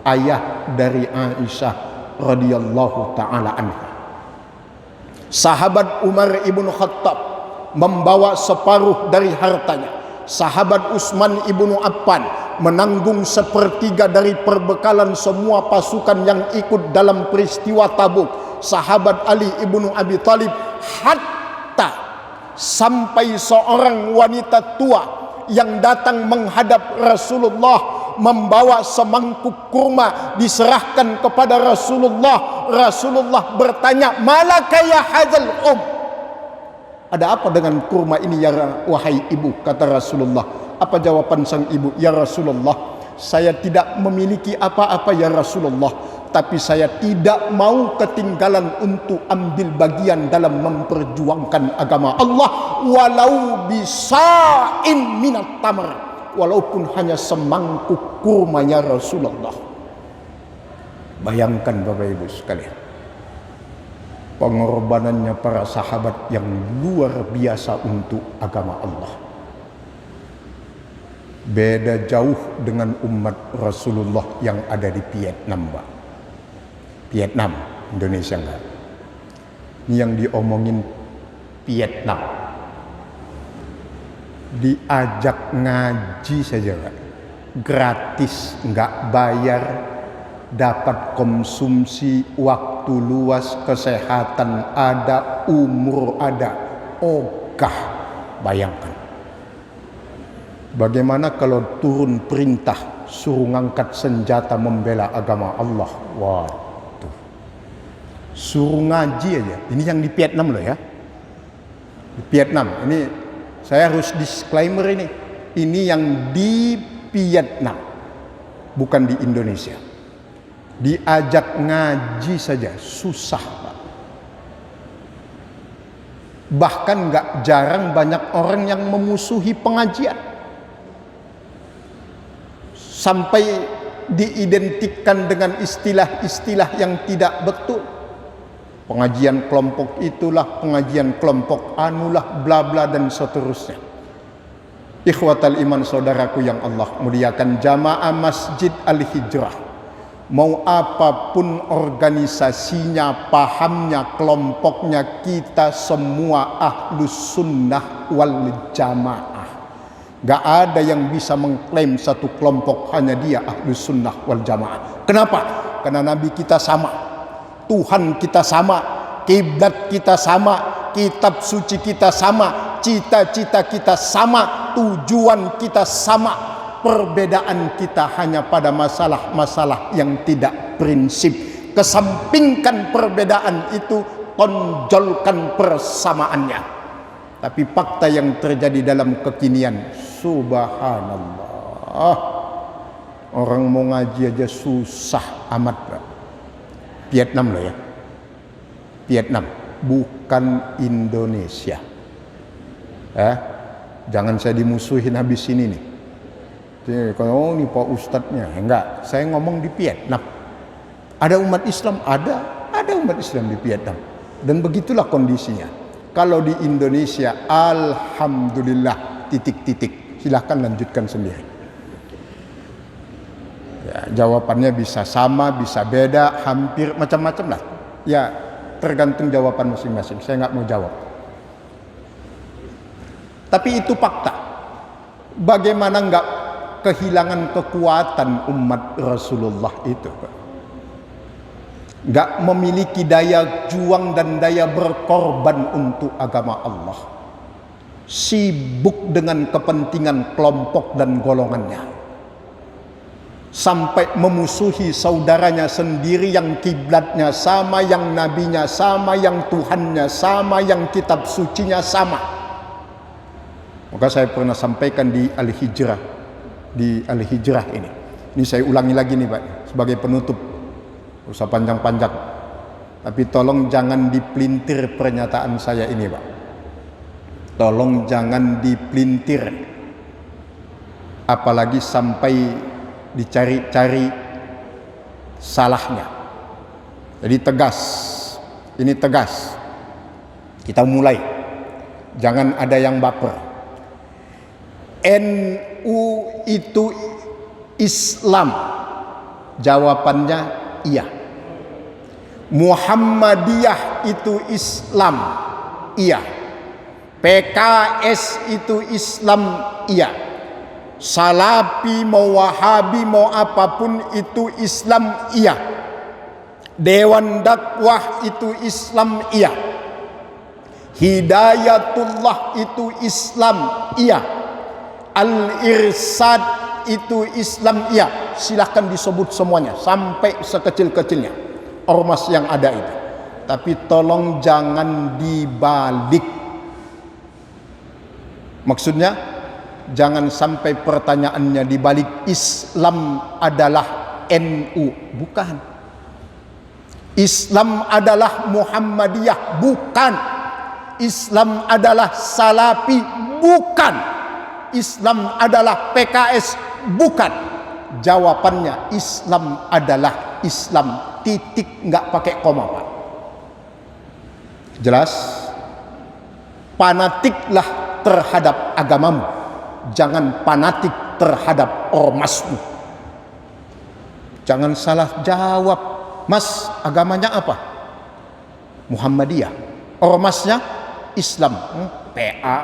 ayah dari Aisyah radhiyallahu taala anha. Sahabat Umar ibn Khattab membawa separuh dari hartanya. Sahabat Utsman ibnu Affan menanggung sepertiga dari perbekalan semua pasukan yang ikut dalam peristiwa Tabuk. Sahabat Ali ibnu Abi Thalib, hatta sampai seorang wanita tua yang datang menghadap Rasulullah membawa semangkuk kurma diserahkan kepada Rasulullah. Rasulullah bertanya, "Malaka ya hadzal Ada apa dengan kurma ini ya wahai ibu?" Kata Rasulullah. Apa jawaban sang ibu? "Ya Rasulullah, saya tidak memiliki apa-apa ya Rasulullah, tapi saya tidak mau ketinggalan untuk ambil bagian dalam memperjuangkan agama Allah, walau bisa'in minat tamar." Walaupun hanya semangkuk kurma ya Rasulullah. Bayangkan Bapak Ibu sekalian, pengorbanannya para sahabat yang luar biasa untuk agama Allah. Beda jauh dengan umat Rasulullah yang ada di Vietnam, Pak. Vietnam, Indonesia enggak. Ini yang diomongin Vietnam. Diajak ngaji saja, Pak. Gratis, enggak bayar, dapat konsumsi, waktu luas, kesehatan ada, umur ada, ogah. Bayangkan. Bagaimana kalau turun perintah suruh ngangkat senjata membela agama Allah? Waduh. Suruh ngaji aja. Ini yang di Vietnam loh ya. Di Vietnam. Ini saya harus disclaimer ini. Ini yang di Vietnam. Bukan di Indonesia. Diajak ngaji saja susah, Pak. Bahkan gak jarang banyak orang yang memusuhi pengajian, sampai diidentikan dengan istilah-istilah yang tidak betul. Pengajian kelompok itulah, pengajian kelompok anulah, bla bla dan seterusnya. Ikhwatal iman, saudaraku yang Allah muliakan, jamaah Masjid Al-Hijrah, mau apapun organisasinya, pahamnya, kelompoknya, kita semua ahlus sunnah wal jamaah. Gak ada yang bisa mengklaim satu kelompok hanya dia ahlus sunnah wal jamaah. Kenapa? Karena Nabi kita sama, Tuhan kita sama, kiblat kita sama, kitab suci kita sama, cita-cita kita sama, tujuan kita sama. Perbedaan kita hanya pada masalah-masalah yang tidak prinsip. Kesampingkan perbedaan itu, tonjolkan persamaannya. Tapi fakta yang terjadi dalam kekinian, subhanallah, orang mau ngaji aja susah amat, Pak. Vietnam loh ya, Vietnam, bukan Indonesia. Jangan saya dimusuhin habis ini nih. Kalau ini Pak Ustadznya, enggak, saya ngomong di Vietnam. Ada umat Islam, ada umat Islam di Vietnam, dan begitulah kondisinya. Kalau di Indonesia, alhamdulillah, titik-titik. Silahkan lanjutkan sendiri. Ya, jawabannya bisa sama, bisa beda, hampir macam-macam lah. Ya, tergantung jawaban masing-masing. Saya nggak mau jawab. Tapi itu fakta. Bagaimana nggak kehilangan kekuatan umat Rasulullah itu? Nggak memiliki daya juang dan daya berkorban untuk agama Allah. Sibuk dengan kepentingan kelompok dan golongannya. Sampai memusuhi saudaranya sendiri yang kiblatnya sama, yang nabinya sama, yang Tuhannya sama, yang kitab sucinya sama. Maka saya pernah sampaikan di Al-Hijrah, ini. Ini saya ulangi lagi nih Pak, sebagai penutup. Usah panjang-panjang. Tapi tolong jangan dipelintir pernyataan saya ini Pak. Tolong jangan dipelintir. Apalagi sampai dicari-cari salahnya. Jadi tegas. Ini tegas. Kita mulai. Jangan ada yang baper. NU itu Islam? Jawabannya iya. Muhammadiyah itu Islam? Iya. PKS itu Islam? Iya. Salafi mau Wahabi mau apapun itu Islam? Iya. Dewan dakwah itu Islam? Iya. Hidayatullah itu Islam? Iya. Al-Irsad itu Islam? Iya. Silahkan disebut semuanya sampai sekecil-kecilnya ormas yang ada itu. Tapi tolong jangan dibalik. Maksudnya jangan sampai pertanyaannya dibalik, Islam adalah NU. Bukan. Islam adalah Muhammadiyah. Bukan. Islam adalah Salafi. Bukan. Islam adalah PKS. Bukan. Jawabannya Islam adalah Islam, titik, nggak pakai koma Pak. Jelas? Fanatiklah terhadap agamamu, jangan fanatik terhadap ormasmu. Jangan salah jawab. Mas, agamanya apa? Muhammadiyah. Ormasnya Islam. PA.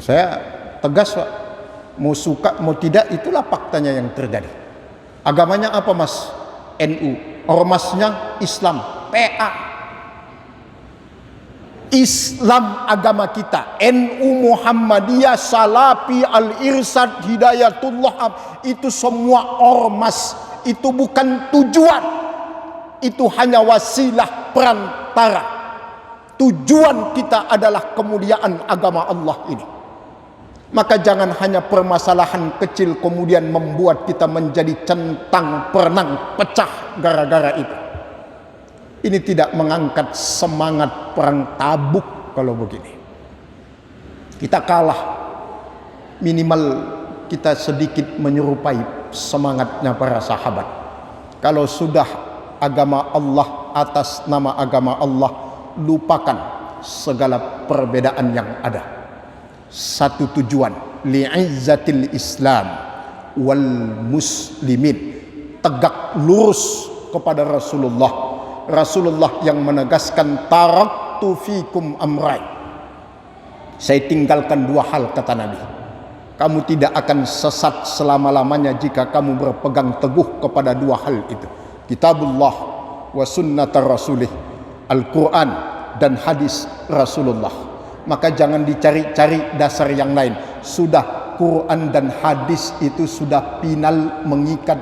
Saya tegas Pak, mau suka mau tidak itulah faktanya yang terjadi. Agamanya apa Mas? NU. Ormasnya Islam. PA. Islam agama kita. NU, Muhammadiyah, Salafi, Al-Irsad, Hidayatullah, itu semua ormas. Itu bukan tujuan. Itu hanya wasilah perantara. Tujuan kita adalah kemuliaan agama Allah ini. Maka jangan hanya permasalahan kecil kemudian membuat kita menjadi centang perenang pecah gara-gara itu. Ini tidak mengangkat semangat perang Tabuk kalau begini. Kita kalah, minimal kita sedikit menyerupai semangatnya para sahabat. Kalau sudah agama Allah, atas nama agama Allah, lupakan segala perbedaan yang ada. Satu tujuan, li'izzatil Islam wal muslimin, tegak lurus kepada Rasulullah. Rasulullah yang menegaskan taraktu fikum amrai, saya tinggalkan dua hal, kata Nabi. Kamu tidak akan sesat selama-lamanya jika kamu berpegang teguh kepada dua hal itu, kitabullah wa sunnatar rasulih, Al-Quran dan hadis Rasulullah. Maka jangan dicari-cari dasar yang lain. Sudah Quran dan hadis itu sudah final, mengikat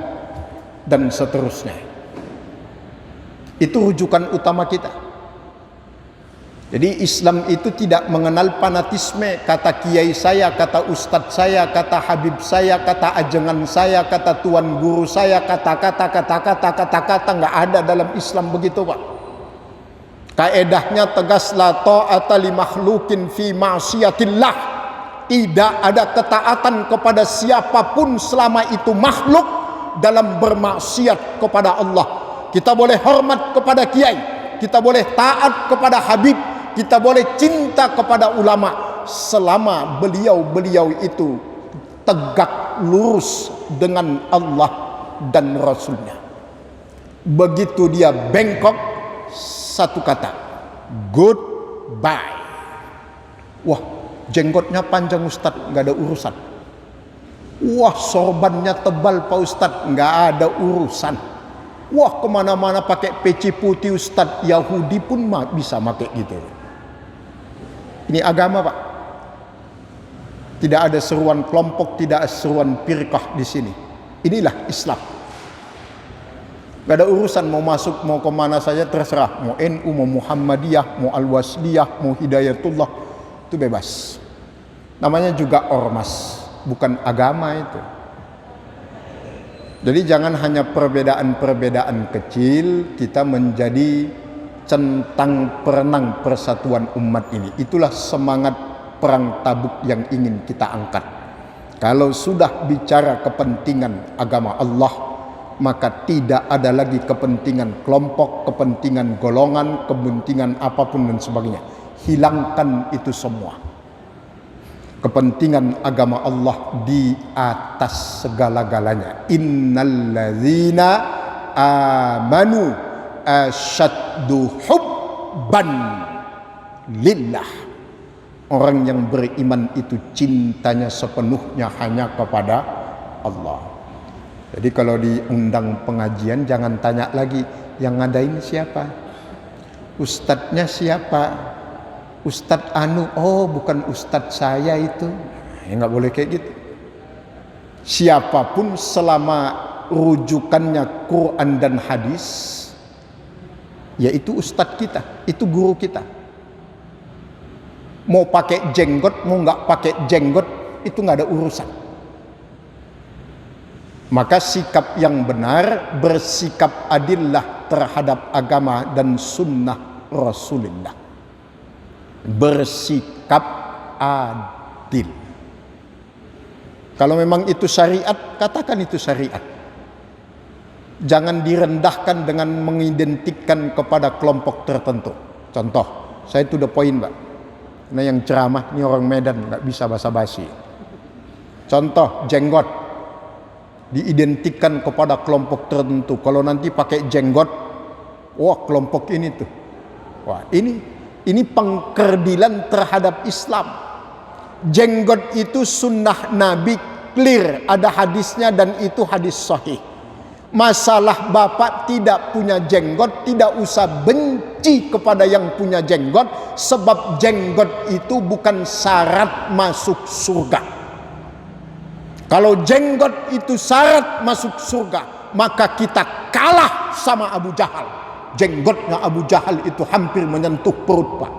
dan seterusnya. Itu rujukan utama kita. Jadi Islam itu tidak mengenal fanatisme. Kata kiai saya, kata ustadz saya, kata habib saya, kata ajengan saya, kata tuan guru saya, kata-kata nggak ada dalam Islam begitu Pak. Kaedahnya tegas, la ta'ata li makhlukin fi ma'siyatillah. Tidak ada ketaatan kepada siapapun selama itu makhluk dalam bermaksiat kepada Allah. Kita boleh hormat kepada kiai, kita boleh taat kepada habib, kita boleh cinta kepada ulama selama beliau-beliau itu tegak lurus dengan Allah dan Rasulnya. Begitu dia bengkok, satu kata, goodbye. Wah, jenggotnya panjang Ustadz, nggak ada urusan. Wah, sorbannya tebal Pak Ustadz, nggak ada urusan. Wah, kemana-mana pakai peci putih Ustadz, Yahudi pun bisa pakai gitu. Ini agama Pak. Tidak ada seruan kelompok, tidak ada seruan firqah di sini. Inilah Islam. Gak ada urusan mau masuk mau kemana saja terserah. Mau NU, mau Muhammadiyah, mau Al-Wasliyah, mau Hidayatullah. itu bebas. Namanya juga ormas, bukan agama itu. Jadi jangan hanya perbedaan-perbedaan kecil kita menjadi centang perenang persatuan umat ini. Itulah semangat perang Tabuk yang ingin kita angkat. Kalau sudah bicara kepentingan agama Allah, maka tidak ada lagi kepentingan kelompok, kepentingan golongan, kepentingan apapun dan sebagainya. Hilangkan itu semua. Kepentingan agama Allah di atas segala-galanya. Innalladzina amanu asyaddu hubban lillah. Orang yang beriman itu cintanya sepenuhnya hanya kepada Allah. Jadi kalau diundang pengajian jangan tanya lagi yang ngadain siapa, ustadznya siapa, ustadz anu, oh bukan ustadz saya itu. Ya nggak boleh kayak gitu. Siapapun selama rujukannya Quran dan hadis, yaitu ustadz kita, itu guru kita. Mau pakai jenggot, mau nggak pakai jenggot, itu nggak ada urusan. Maka sikap yang benar, bersikap adillah terhadap agama dan sunnah Rasulullah. Bersikap adil. Kalau memang itu syariat, katakan itu syariat. Jangan direndahkan dengan mengidentikan kepada kelompok tertentu. Contoh, saya to the point, Pak. Nah yang ceramah ini orang Medan, nggak bisa basa-basi. Contoh, jenggot diidentikan kepada kelompok tertentu. Kalau nanti pakai jenggot, wah kelompok ini tuh. Wah ini pengkerdilan terhadap Islam. Jenggot itu sunnah Nabi, clear, ada hadisnya dan itu hadis sahih. Masalah bapak tidak punya jenggot, tidak usah benci kepada yang punya jenggot, sebab jenggot itu bukan syarat masuk surga. Kalau jenggot itu syarat masuk surga, maka kita kalah sama Abu Jahal. Jenggotnya Abu Jahal itu hampir menyentuh perut, Pak,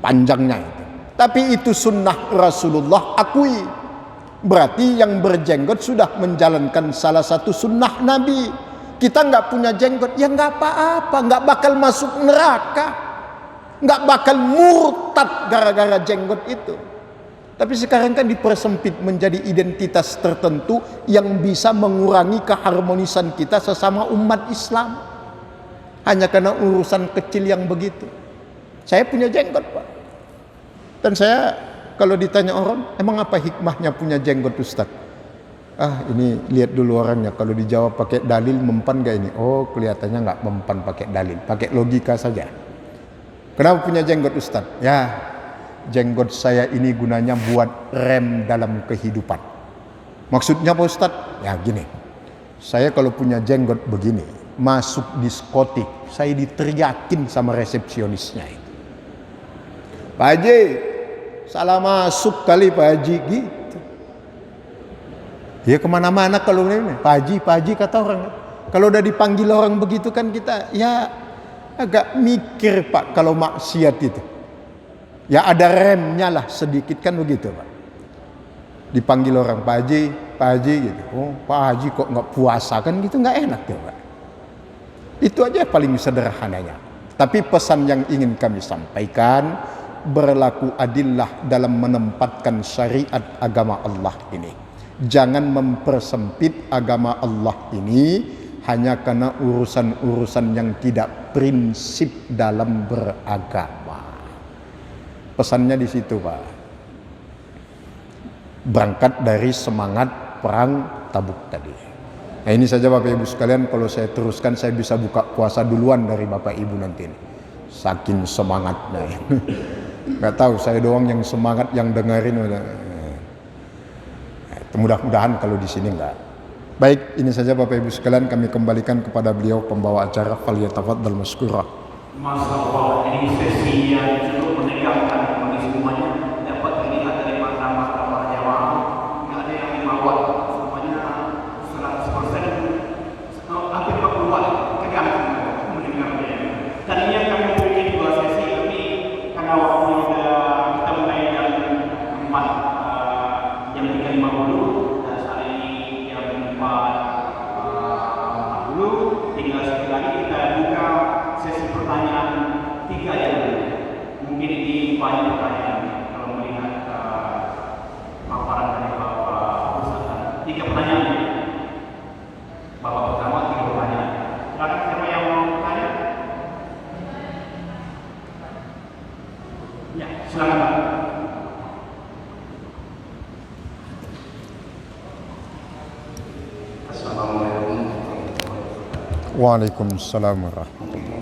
panjangnya itu. Tapi itu sunnah Rasulullah, akui. Berarti yang berjenggot sudah menjalankan salah satu sunnah Nabi. Kita nggak punya jenggot, ya nggak apa-apa, nggak bakal masuk neraka, nggak bakal murtad gara-gara jenggot itu. Tapi sekarang kan dipersempit menjadi identitas tertentu yang bisa mengurangi keharmonisan kita sesama umat Islam. Hanya karena urusan kecil yang begitu. Saya punya jenggot, Pak. Dan saya kalau ditanya orang, emang apa hikmahnya punya jenggot, Ustaz? Ini lihat dulu orangnya. Kalau dijawab pakai dalil, mempan gak ini? Oh, kelihatannya nggak mempan pakai dalil, pakai logika saja. Kenapa punya jenggot, Ustaz? Ya, jenggot saya ini gunanya buat rem dalam kehidupan. Maksudnya apa, Ustaz? Ya gini, saya kalau punya jenggot begini, masuk diskotik, saya diteriakin sama resepsionisnya itu. Pak Haji, salah masuk kali Pak Haji gitu. Ya kemana-mana kalau ini Pak Haji kata orang. Kalau udah dipanggil orang begitu kan kita ya agak mikir, Pak, kalau maksiat itu. Ya ada remnya lah sedikit kan begitu, Pak. Dipanggil orang Pak Haji gitu. Oh Pak Haji kok nggak puasa kan gitu, nggak enak ya, Pak. Itu aja paling sederhananya. Tapi pesan yang ingin kami sampaikan, berlaku adillah dalam menempatkan syariat agama Allah ini. Jangan mempersempit agama Allah ini hanya karena urusan-urusan yang tidak prinsip dalam beragama. Pesannya di situ, Pak. Berangkat dari semangat perang Tabuk tadi. Nah ini saja Bapak Ibu sekalian, kalau saya teruskan saya bisa buka puasa duluan dari Bapak Ibu nanti ini. Saking semangatnya. Nggak tahu, saya doang yang semangat, yang dengerin. Mudah-mudahan kalau di sini enggak. Baik, ini saja Bapak Ibu sekalian, kami kembalikan kepada beliau pembawa acara. Falyatafaddal maskura. Masyaallah, ini sesi yang cukup menegangkan bagi semuanya. Dapat dilihat dari mata-mata para jamaah, nggak ada yang dimawat, semuanya 100%, hampir 40 tegang mendengarnya. Tadinya kami memiliki 2 sesi, tapi karena waktunya sudah banyak pertanyaan kalau melihat paparan dari Bapak Ustaz. 3 pertanyaan. Bapak pertama 3 pertanyaan. Silakan siapa yang mau bertanya? Ya, silakan Pak. Assalamualaikum. Waalaikumsalam warahmatullahi.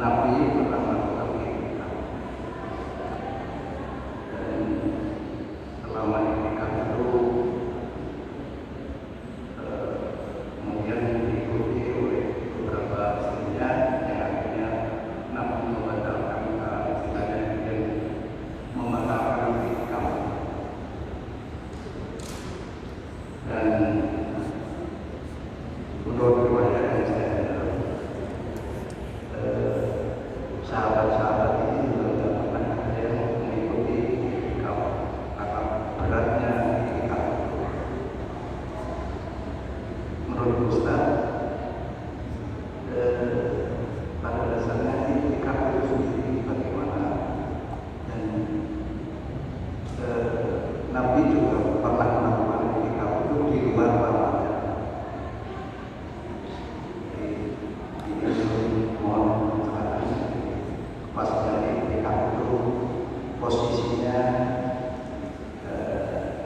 Nabi pertama kali dan selama itikaf itu kemudian diikuti oleh beberapa istrinya yang akhirnya Nabi membatalkan istilahnya dan membatalkan itikaf. Dan menurut riwayat yang saya dengar, sahabat-sahabat ini juga tidak pernah ada yang mengikuti itikaf karena beratnya itikaf. Menurut Ustaz, pada dasarnya itikaf itu sendiri bagaimana, dan Nabi juga pernah melakukan itikaf itu di luar Ramadan. Mohon pas dari itikaf itu posisinya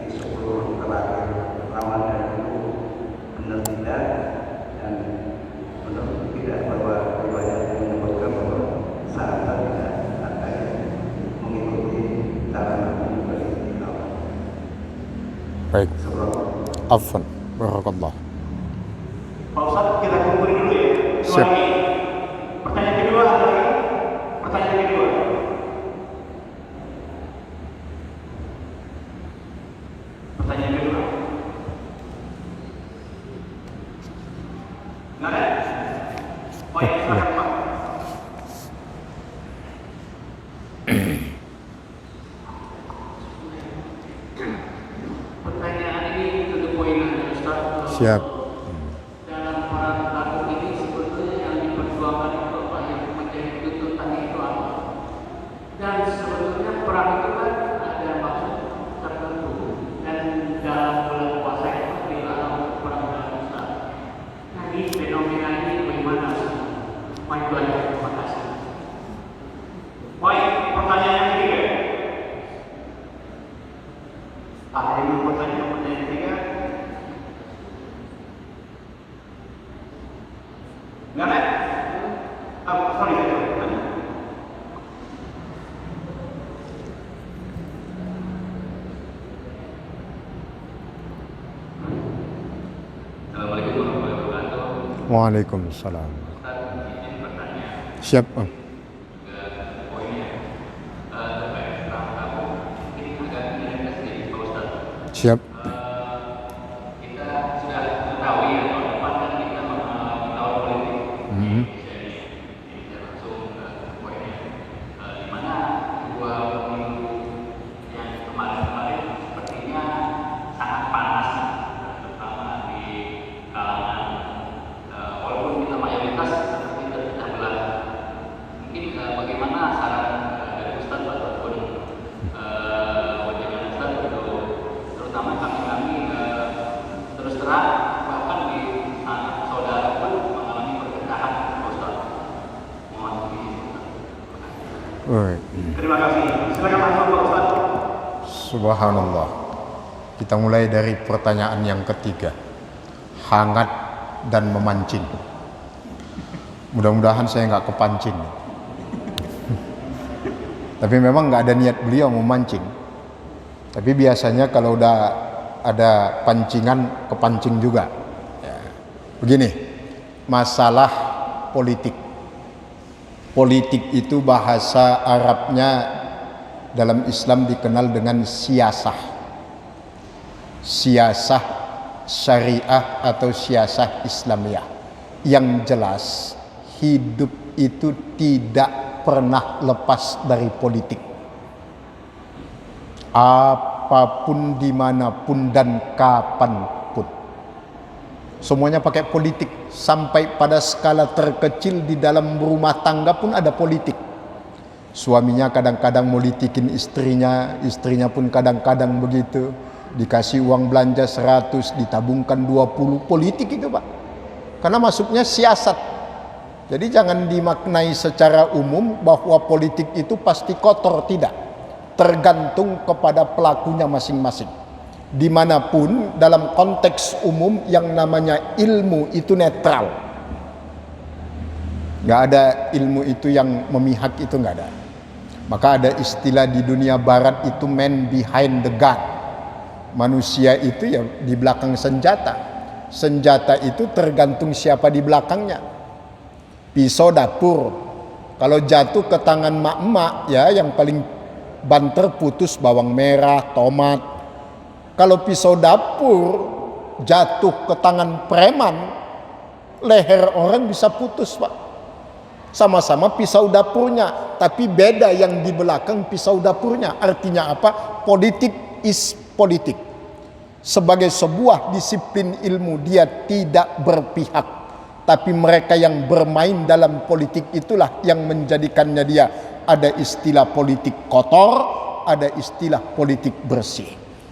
di 10 terakhir Ramadan itu benar tidak, dan benar tidak bahwa riwayat yang menyebutkan bahwa saat tidak ada yang mengikuti cara Nabi beritikaf. Baik. Afwan. Barakallah. Pak Ustaz, kita kumpulin dulu ya. Siap. Pertanyaan kedua adalah pertanyaan kedua. Pertanyaan kedua. Nggak ada? Oh ya, silakan Pak. Pertanyaan ini to the point aja Ustaz. Siap. Dalam para pelaku ini sebetulnya yang diperjuangkan itu apa, yang menjadi tuntutan itu apa? Dan sebetulnya perang itu kan ada maksud tertentu, dan dalam bulan puasa itu dilarang untuk perang dalam Islam. Nah, ini fenomena ini bagaimana? Baik, terima kasih. Baik, pertanyaan yang ketiga. Ada yang mau bertanya pertanyaan ketiga? Nggak ada? Sorry, saya coba tanya. Assalamualaikum warahmatullahi wabarakatuh. Waalaikumsalam. Ustaz, izin bertanya Siap. ke poinnya terkait perang tabung. Ini agak tidak sedikit Pak Ustaz. Siap. Kita sudah ketahui ya, tahun depan kan kita mengalami tahun politik. Jadi saya langsung ke poinnya, di mana 2 minggu yang kemarin-kemarin sepertinya sangat panas, terutama di kalangan walaupun kita mayoritas seperti terpecah belah. Mungkin bagaimana saran dari Ustadz ataupun wajangan Ustadz untuk terutama kami terus terang bahkan di anak saudara pun mengalami perpecahan Ustadz. Mohon izin. Terima kasih. Silakan langsung Pak Ustadz. Subhanallah. Kita mulai dari pertanyaan yang ketiga. Hangat dan memancing. Mudah-mudahan saya nggak kepancing. Tapi memang nggak ada niat beliau memancing. Tapi biasanya kalau udah ada pancingan, kepancing juga. Ya. Begini, masalah politik. Politik itu bahasa Arabnya dalam Islam dikenal dengan siasah. Siasah syariah atau siasah Islamiyah. Yang jelas hidup itu tidak pernah lepas dari politik. Apapun, dimanapun, dan kapanpun, semuanya pakai politik. Sampai pada skala terkecil di dalam rumah tangga pun ada politik. Suaminya kadang-kadang politikin istrinya, istrinya pun kadang-kadang begitu. Dikasih uang belanja 100, ditabungkan 20, politik itu Pak. Karena masuknya siasat. Jadi jangan dimaknai secara umum bahwa politik itu pasti kotor, tidak. Tergantung kepada pelakunya masing-masing. Dimanapun dalam konteks umum yang namanya ilmu itu netral. Nggak ada ilmu itu yang memihak, itu nggak ada. Maka ada istilah di dunia barat itu man behind the gun. Manusia itu ya di belakang senjata. Senjata itu tergantung siapa di belakangnya. Pisau dapur, kalau jatuh ke tangan mak-mak ya yang paling banter putus bawang merah, tomat. Kalau pisau dapur jatuh ke tangan preman, leher orang bisa putus Pak. Sama-sama pisau dapurnya, tapi beda yang di belakang pisau dapurnya. Artinya apa? Politik is politik. Sebagai sebuah disiplin ilmu, dia tidak berpihak. Tapi mereka yang bermain dalam politik itulah yang menjadikannya dia ada istilah politik kotor, ada istilah politik bersih.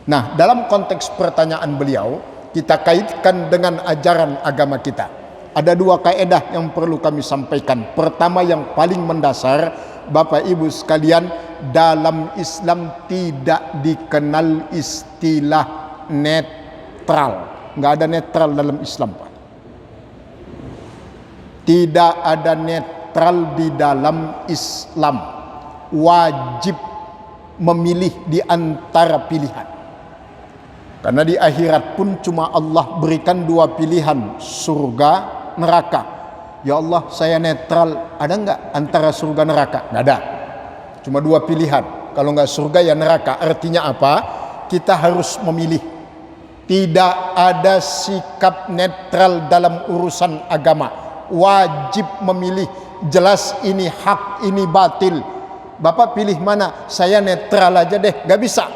Nah, dalam konteks pertanyaan beliau, kita kaitkan dengan ajaran agama kita. Ada dua kaedah yang perlu kami sampaikan. Pertama, yang paling mendasar, Bapak Ibu sekalian, dalam Islam tidak dikenal istilah netral. Nggak ada netral dalam Islam Pak. Tidak ada netral di dalam Islam. Wajib memilih di antara pilihan. Karena di akhirat pun cuma Allah berikan dua pilihan, surga, neraka. Ya Allah, saya netral. Ada nggak antara surga neraka? Nggak ada. Cuma dua pilihan. Kalau nggak surga ya neraka. Artinya apa? Kita harus memilih. Tidak ada sikap netral dalam urusan agama. Wajib memilih. Jelas ini hak, ini batil. Bapak pilih mana? Saya netral aja deh. Gak bisa.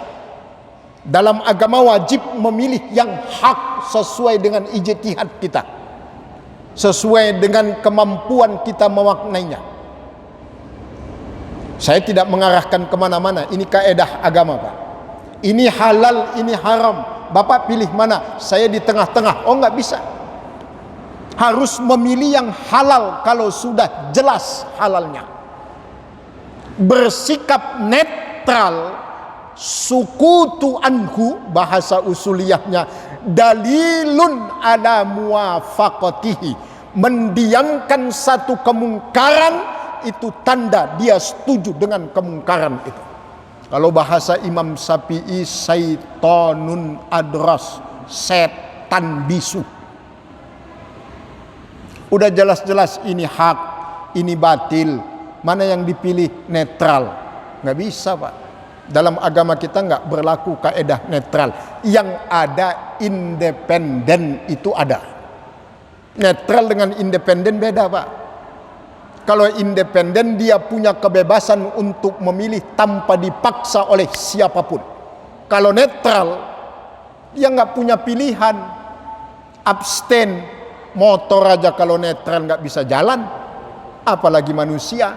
Dalam agama wajib memilih yang hak sesuai dengan ijtihad kita. Sesuai dengan kemampuan kita memaknainya. Saya tidak mengarahkan kemana-mana. Ini kaedah agama Pak. Ini halal, ini haram. Bapak pilih mana? Saya di tengah-tengah. Oh nggak bisa. Harus memilih yang halal kalau sudah jelas halalnya. Bersikap netral, sukutu anhu, bahasa usuliyahnya, dalilun ala muwafaqatihi, mendiamkan satu kemungkaran itu tanda dia setuju dengan kemungkaran itu. Kalau bahasa Imam Syafi'i, syaitonun adras, setan bisu. Udah jelas-jelas ini hak, ini batil. Mana yang dipilih? Netral. Nggak bisa Pak. Dalam agama kita nggak berlaku kaedah netral. Yang ada independen, itu ada. Netral dengan independen beda Pak. Kalau independen dia punya kebebasan untuk memilih tanpa dipaksa oleh siapapun. Kalau netral dia nggak punya pilihan. Abstain. Motor aja kalau netral nggak bisa jalan, apalagi manusia.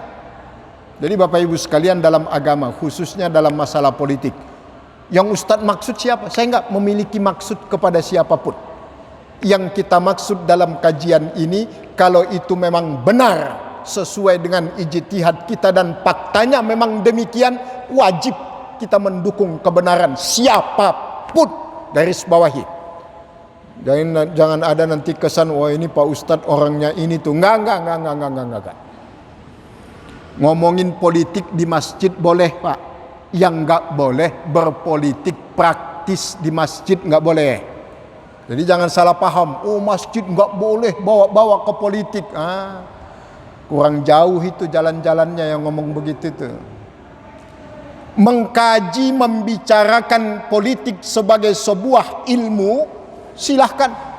Jadi Bapak Ibu sekalian, dalam agama, khususnya dalam masalah politik, yang Ustadz maksud siapa? Saya nggak memiliki maksud kepada siapapun. Yang kita maksud dalam kajian ini, kalau itu memang benar sesuai dengan ijtihad kita dan faktanya memang demikian, wajib kita mendukung kebenaran siapapun. Garis bawahi. Jangan ada nanti kesan, wah ini Pak Ustadz orangnya ini tuh. Enggak. Ngomongin politik di masjid boleh Pak. Yang enggak boleh berpolitik praktis di masjid, enggak boleh. Jadi jangan salah paham. Oh masjid enggak boleh bawa-bawa ke politik. Kurang jauh itu jalan-jalannya yang ngomong begitu tuh. mengkaji, membicarakan politik sebagai sebuah ilmu, silahkan.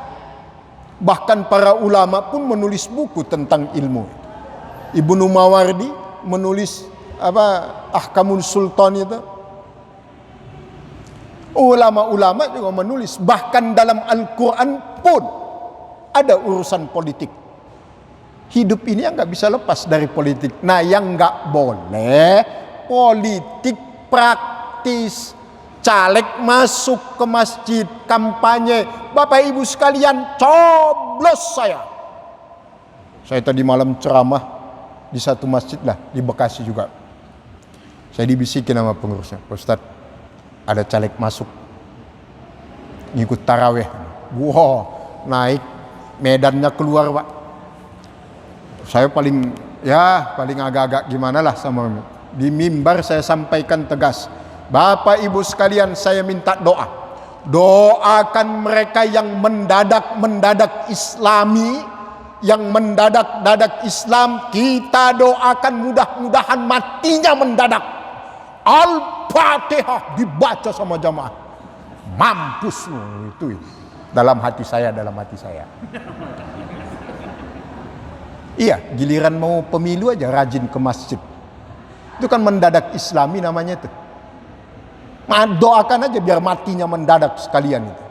Bahkan para ulama pun menulis buku tentang ilmu. Ibnu Mawardi menulis Ahkamun Sultan itu. Ulama-ulama juga menulis, bahkan dalam Al-Quran pun ada urusan politik. Hidup ini yang nggak bisa lepas dari politik. Nah, yang nggak boleh politik praktis. Caleg masuk ke masjid, kampanye. Bapak Ibu sekalian, coblos saya. Saya tadi malam ceramah di satu masjid lah, di Bekasi juga. Saya dibisikin sama pengurusnya, Ustadz, ada caleg masuk, ngikut taraweh. Wow, naik, medannya keluar, Pak. Saya paling agak-agak gimana lah sama di mimbar. Saya sampaikan tegas, Bapak Ibu sekalian, saya minta doa. Doakan mereka yang mendadak Islami, yang mendadak Islam. Kita doakan mudah-mudahan matinya mendadak. Al-Fatihah dibaca sama jamaah. Mampus itu dalam hati saya. Iya, giliran mau pemilu aja rajin ke masjid. Itu kan mendadak Islami namanya itu. Doakan aja biar matinya mendadak sekalian itu.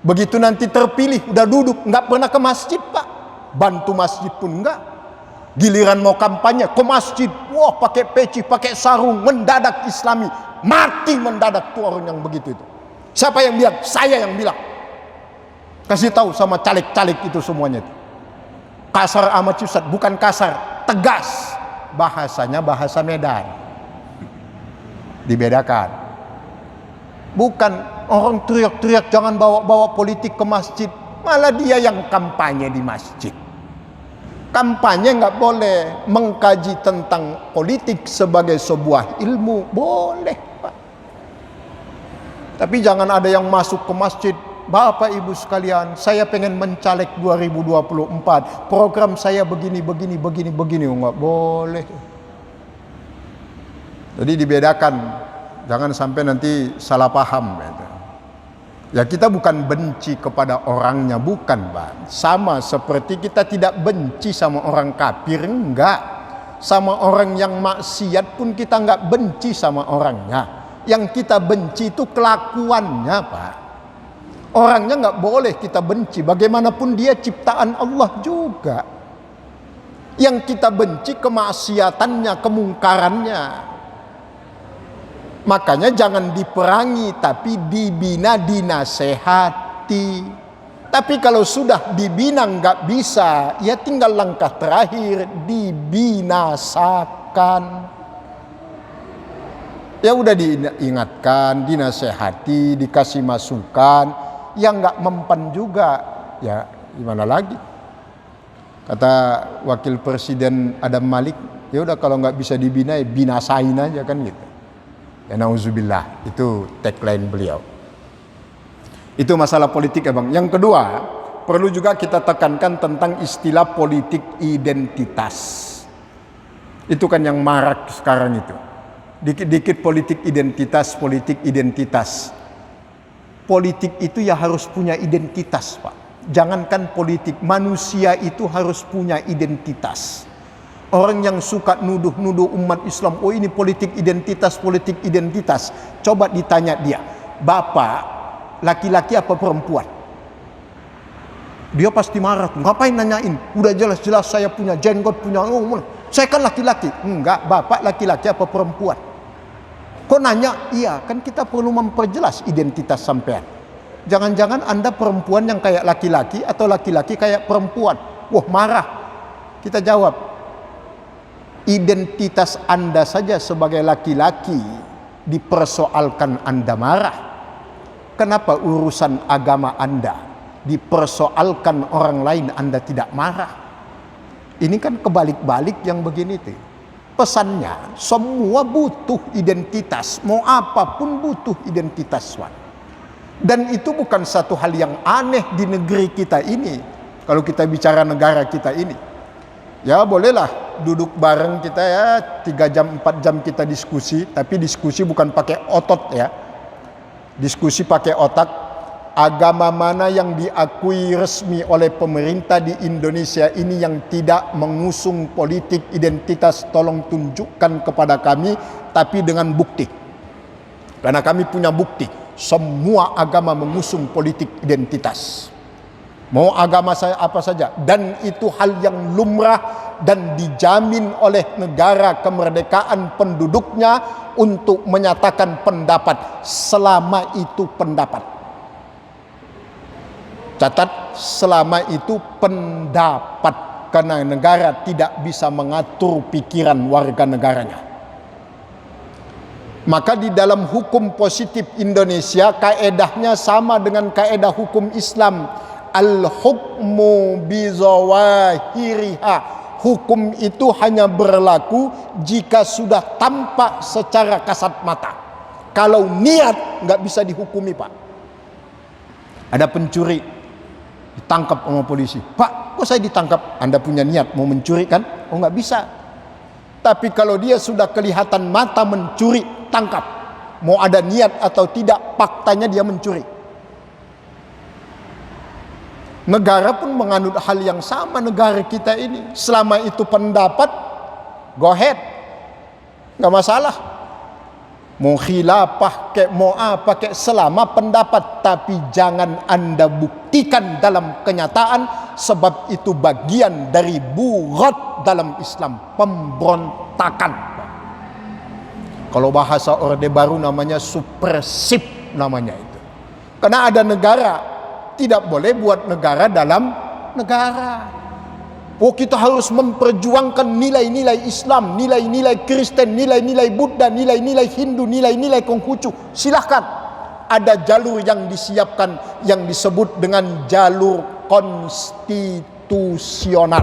Begitu nanti terpilih, udah duduk, nggak pernah ke masjid, Pak. Bantu masjid pun enggak. Giliran mau kampanye ke masjid, wah pakai peci, pakai sarung, mendadak Islami. Mati mendadak tuh orang yang begitu itu. Siapa yang bilang? Saya yang bilang. Kasih tahu sama caleg-caleg itu semuanya itu. Kasar amat Ustaz, bukan kasar, tegas. Bahasanya bahasa Medan. Dibedakan. Bukan orang teriak-teriak jangan bawa politik ke masjid. Malah dia yang kampanye di masjid. Kampanye nggak boleh. Mengkaji tentang politik sebagai sebuah ilmu boleh, Pak. Tapi jangan ada yang masuk ke masjid. Bapak Ibu sekalian, saya pengen mencaleg 2024. Program saya begini. Nggak boleh. Jadi dibedakan. Jangan sampai nanti salah paham. Ya, kita bukan benci kepada orangnya, bukan, Pak. Sama seperti kita tidak benci sama orang kafir, enggak. Sama orang yang maksiat pun kita enggak benci sama orangnya. Yang kita benci itu kelakuannya, Pak. Orangnya enggak boleh kita benci, bagaimanapun dia ciptaan Allah juga. Yang kita benci kemaksiatannya, kemungkarannya. Makanya jangan diperangi, tapi dibina, dinasehati. Tapi kalau sudah dibina nggak bisa, ya tinggal langkah terakhir, dibinasakan. Ya udah diingatkan, dinasehati, dikasih masukan. Yang nggak mempan juga, ya gimana lagi? Kata Wakil Presiden Adam Malik, ya udah kalau nggak bisa dibina, ya binasain aja kan gitu. Ya nauzubillah, itu tagline beliau. Itu masalah politik ya Bang. Yang kedua, perlu juga kita tekankan tentang istilah politik identitas. Itu kan yang marak sekarang itu. Dikit-dikit politik identitas. Politik itu ya harus punya identitas, Pak. Jangankan politik, manusia itu harus punya identitas. Orang yang suka nuduh-nuduh umat Islam, oh ini politik identitas. Coba ditanya dia, Bapak laki-laki apa perempuan? Dia pasti marah. Ngapain nanyain? Udah jelas-jelas saya punya jenggot, saya kan laki-laki. Enggak, Bapak laki-laki apa perempuan? Kok nanya? Iya, kan kita perlu memperjelas identitas sampean. Jangan-jangan Anda perempuan yang kayak laki-laki atau laki-laki kayak perempuan. Wah, marah. Kita jawab, identitas Anda saja sebagai laki-laki dipersoalkan Anda marah. Kenapa urusan agama Anda dipersoalkan orang lain Anda tidak marah? Ini kan kebalik-balik yang begini tuh. Pesannya semua butuh identitas, mau apapun butuh identitas, Wan. Dan itu bukan satu hal yang aneh di negeri kita ini. Kalau kita bicara negara kita ini, ya bolehlah duduk bareng kita ya 3 jam 4 jam kita diskusi, tapi diskusi bukan pakai otot ya. Diskusi pakai otak. Agama mana yang diakui resmi oleh pemerintah di Indonesia ini yang tidak mengusung politik identitas, tolong tunjukkan kepada kami, tapi dengan bukti. Karena kami punya bukti, semua agama mengusung politik identitas. Mau agama saya apa saja, dan itu hal yang lumrah dan dijamin oleh negara kemerdekaan penduduknya untuk menyatakan pendapat selama itu pendapat. Catat, selama itu pendapat, karena negara tidak bisa mengatur pikiran warga negaranya. Maka di dalam hukum positif Indonesia kaedahnya sama dengan kaedah hukum Islam. Al-hukmu bizawahiriha. Hukum itu hanya berlaku jika sudah tampak secara kasat mata. Kalau niat nggak bisa dihukumi, Pak. Ada pencuri ditangkap sama polisi. Pak, kok saya ditangkap? Anda punya niat mau mencuri kan? Oh, nggak bisa. Tapi kalau dia sudah kelihatan mata mencuri, tangkap. Mau ada niat atau tidak, faktanya dia mencuri. Negara pun menganut hal yang sama, negara kita ini. Selama itu pendapat, go ahead, nggak masalah. Mau khilafah kek, mau apa kek, selama pendapat. Tapi jangan Anda buktikan dalam kenyataan, sebab itu bagian dari bughad dalam Islam, pemberontakan. Kalau bahasa Orde Baru namanya subversif namanya itu. Karena ada negara, tidak boleh buat negara dalam negara. Oh, kita harus memperjuangkan nilai-nilai Islam, nilai-nilai Kristen, nilai-nilai Buddha, nilai-nilai Hindu, nilai-nilai Konghucu. Silahkan. Ada jalur yang disiapkan yang disebut dengan jalur konstitusional.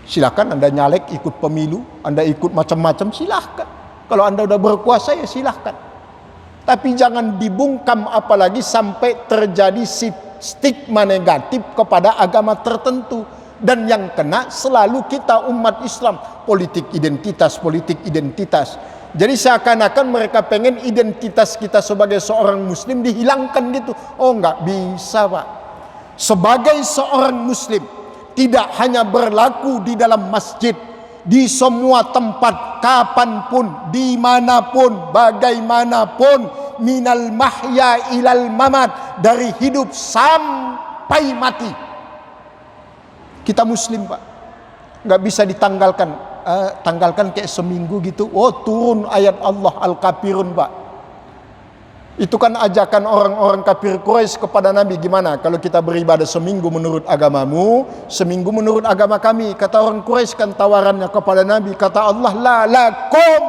Silahkan Anda nyalek ikut pemilu, Anda ikut macam-macam, silahkan. Kalau Anda udah berkuasa ya silahkan. Tapi jangan dibungkam apalagi sampai terjadi stigma negatif kepada agama tertentu. Dan yang kena selalu kita umat Islam. Politik identitas, politik identitas. Jadi seakan-akan mereka pengen identitas kita sebagai seorang muslim dihilangkan gitu. Oh, nggak bisa, Pak. Sebagai seorang muslim, tidak hanya berlaku di dalam masjid, di semua tempat, kapanpun, dimanapun, bagaimanapun, minal mahya ilal mamat, dari hidup sampai mati. Kita muslim, Pak, nggak bisa ditanggalkan. Tanggalkan kayak seminggu gitu. Oh, turun ayat Allah Al-Kafirun, Pak. Itu kan ajakan orang-orang kafir Quraisy kepada Nabi. Gimana kalau kita beribadah seminggu menurut agamamu, seminggu menurut agama kami? Kata orang Quraisy kan tawarannya kepada Nabi. Kata Allah, la lakum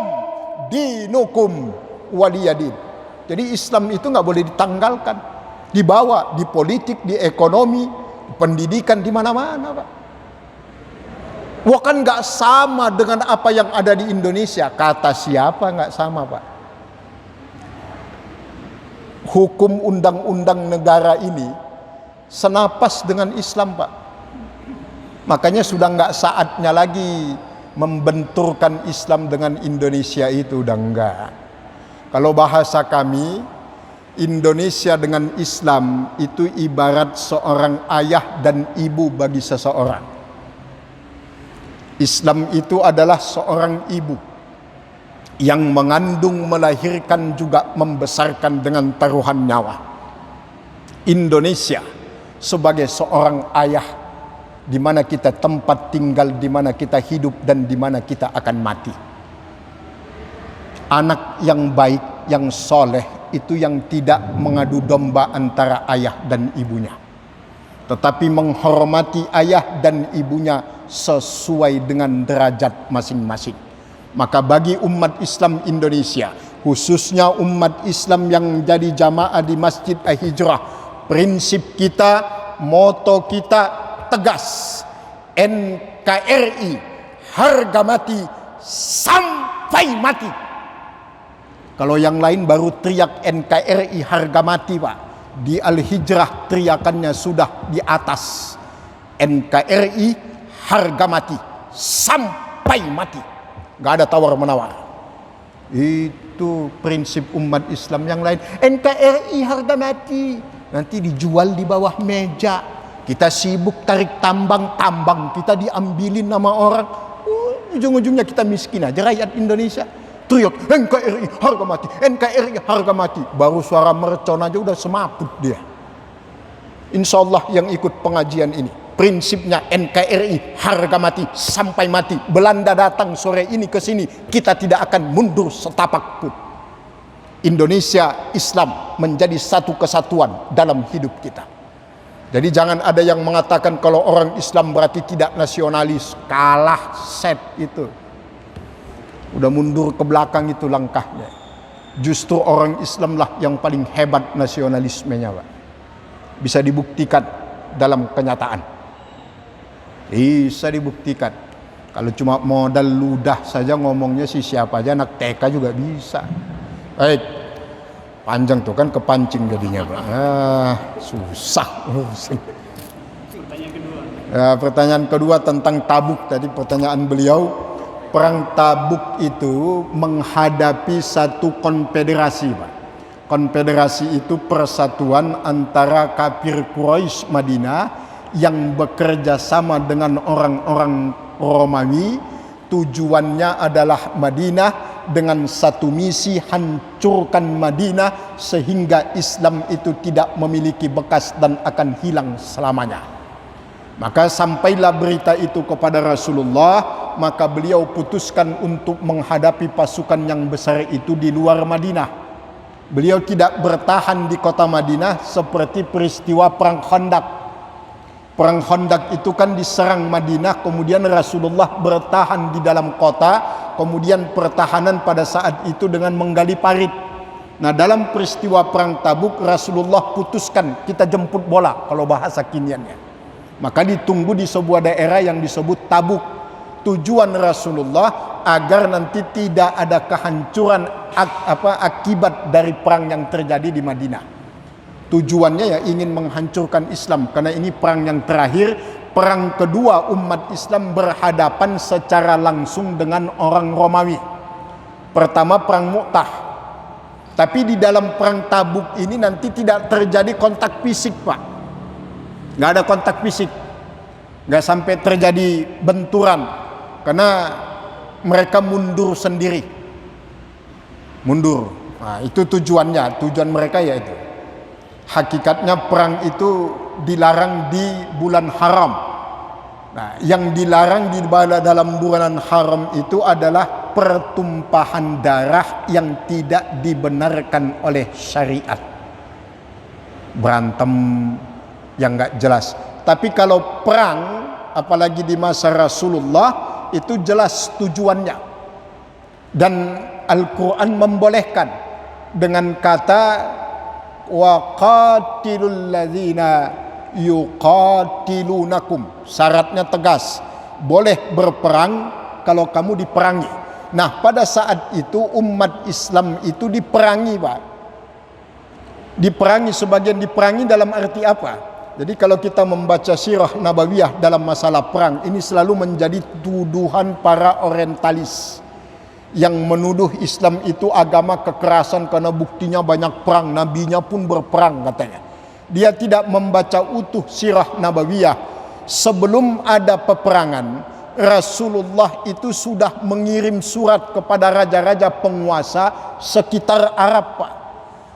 dinukum waliyadin. Jadi Islam itu nggak boleh ditanggalkan. Dibawa di politik, di ekonomi, pendidikan, di mana-mana, Pak. Wah, kan nggak sama dengan apa yang ada di Indonesia. Kata siapa nggak sama, Pak? Hukum undang-undang negara ini senapas dengan Islam, Pak. Makanya sudah nggak saatnya lagi membenturkan Islam dengan Indonesia, itu udah enggak. Kalau bahasa kami, Indonesia dengan Islam itu ibarat seorang ayah dan ibu bagi seseorang. Islam itu adalah seorang ibu yang mengandung, melahirkan, juga membesarkan dengan taruhan nyawa. Indonesia sebagai seorang ayah, di mana kita tempat tinggal, di mana kita hidup, dan di mana kita akan mati. Anak yang baik, yang soleh, itu yang tidak mengadu domba antara ayah dan ibunya, tetapi menghormati ayah dan ibunya sesuai dengan derajat masing-masing. Maka bagi umat Islam Indonesia, khususnya umat Islam yang jadi jamaah di Masjid Al-Hijrah, prinsip kita, moto kita tegas. NKRI harga mati sampai mati. Kalau yang lain baru teriak NKRI harga mati, Pak. Di Al-Hijrah teriakannya sudah di atas. NKRI harga mati sampai mati. Gak ada tawar-menawar. Itu prinsip umat Islam. Yang lain NKRI harga mati, nanti dijual di bawah meja. Kita sibuk tarik tambang kita diambilin nama orang. Ujung-ujungnya kita miskin aja rakyat Indonesia. Teriak NKRI harga mati, NKRI harga mati. Baru suara mercon aja udah semaput dia. Insya Allah yang ikut pengajian ini, prinsipnya NKRI harga mati sampai mati. Belanda datang sore ini ke sini, kita tidak akan mundur setapak pun. Indonesia Islam menjadi satu kesatuan dalam hidup kita. Jadi jangan ada yang mengatakan kalau orang Islam berarti tidak nasionalis. Kalah set itu. Udah mundur ke belakang itu langkahnya. Justru orang Islam lah yang paling hebat nasionalismenya, Pak. Bisa dibuktikan dalam kenyataan. Bisa dibuktikan. Kalau cuma modal ludah saja ngomongnya sih siapa aja anak TK juga bisa. Baik. Panjang tuh kan kepancing jadinya, Pak. Susah. Pertanyaan kedua tentang Tabuk tadi pertanyaan beliau. Perang Tabuk itu menghadapi satu konfederasi, Pak. Konfederasi itu persatuan antara kafir Quraisy Madinah yang bekerja sama dengan orang-orang Romawi. Tujuannya adalah Madinah dengan satu misi, hancurkan Madinah sehingga Islam itu tidak memiliki bekas dan akan hilang selamanya. Maka sampailah berita itu kepada Rasulullah, maka beliau putuskan untuk menghadapi pasukan yang besar itu di luar Madinah. Beliau tidak bertahan di kota Madinah seperti peristiwa perang Khandaq. Perang Khandaq itu kan diserang Madinah, kemudian Rasulullah bertahan di dalam kota, kemudian pertahanan pada saat itu dengan menggali parit. Nah, dalam peristiwa perang Tabuk Rasulullah putuskan kita jemput bola kalau bahasa kiniannya. Maka ditunggu di sebuah daerah yang disebut Tabuk. Tujuan Rasulullah agar nanti tidak ada kehancuran akibat dari perang yang terjadi di Madinah. Tujuannya ya ingin menghancurkan Islam, karena ini perang yang terakhir, perang kedua umat Islam berhadapan secara langsung dengan orang Romawi. Pertama perang Mu'tah. Tapi di dalam perang Tabuk ini nanti tidak terjadi kontak fisik, Pak. Nggak ada kontak fisik, nggak sampai terjadi benturan, karena mereka mundur sendiri, mundur. Nah, itu tujuannya, tujuan mereka yaitu. Hakikatnya perang itu dilarang di bulan haram. Nah, yang dilarang di dalam bulan haram itu adalah pertumpahan darah yang tidak dibenarkan oleh syariat. Berantem yang nggak jelas. Tapi kalau perang, apalagi di masa Rasulullah, itu jelas tujuannya. Dan Al-Quran membolehkan dengan kata wa qatilul ladzina yuqatilunakum. Syaratnya tegas, boleh berperang kalau kamu diperangi. Nah, pada saat itu umat Islam itu diperangi, Pak. Diperangi, sebagian diperangi dalam arti apa? Jadi kalau kita membaca sirah nabawiyah dalam masalah perang, ini selalu menjadi tuduhan para orientalis yang menuduh Islam itu agama kekerasan karena buktinya banyak perang, nabinya pun berperang katanya. Dia tidak membaca utuh sirah nabawiyah. Sebelum ada peperangan, Rasulullah itu sudah mengirim surat kepada raja-raja penguasa sekitar Arab, Pak.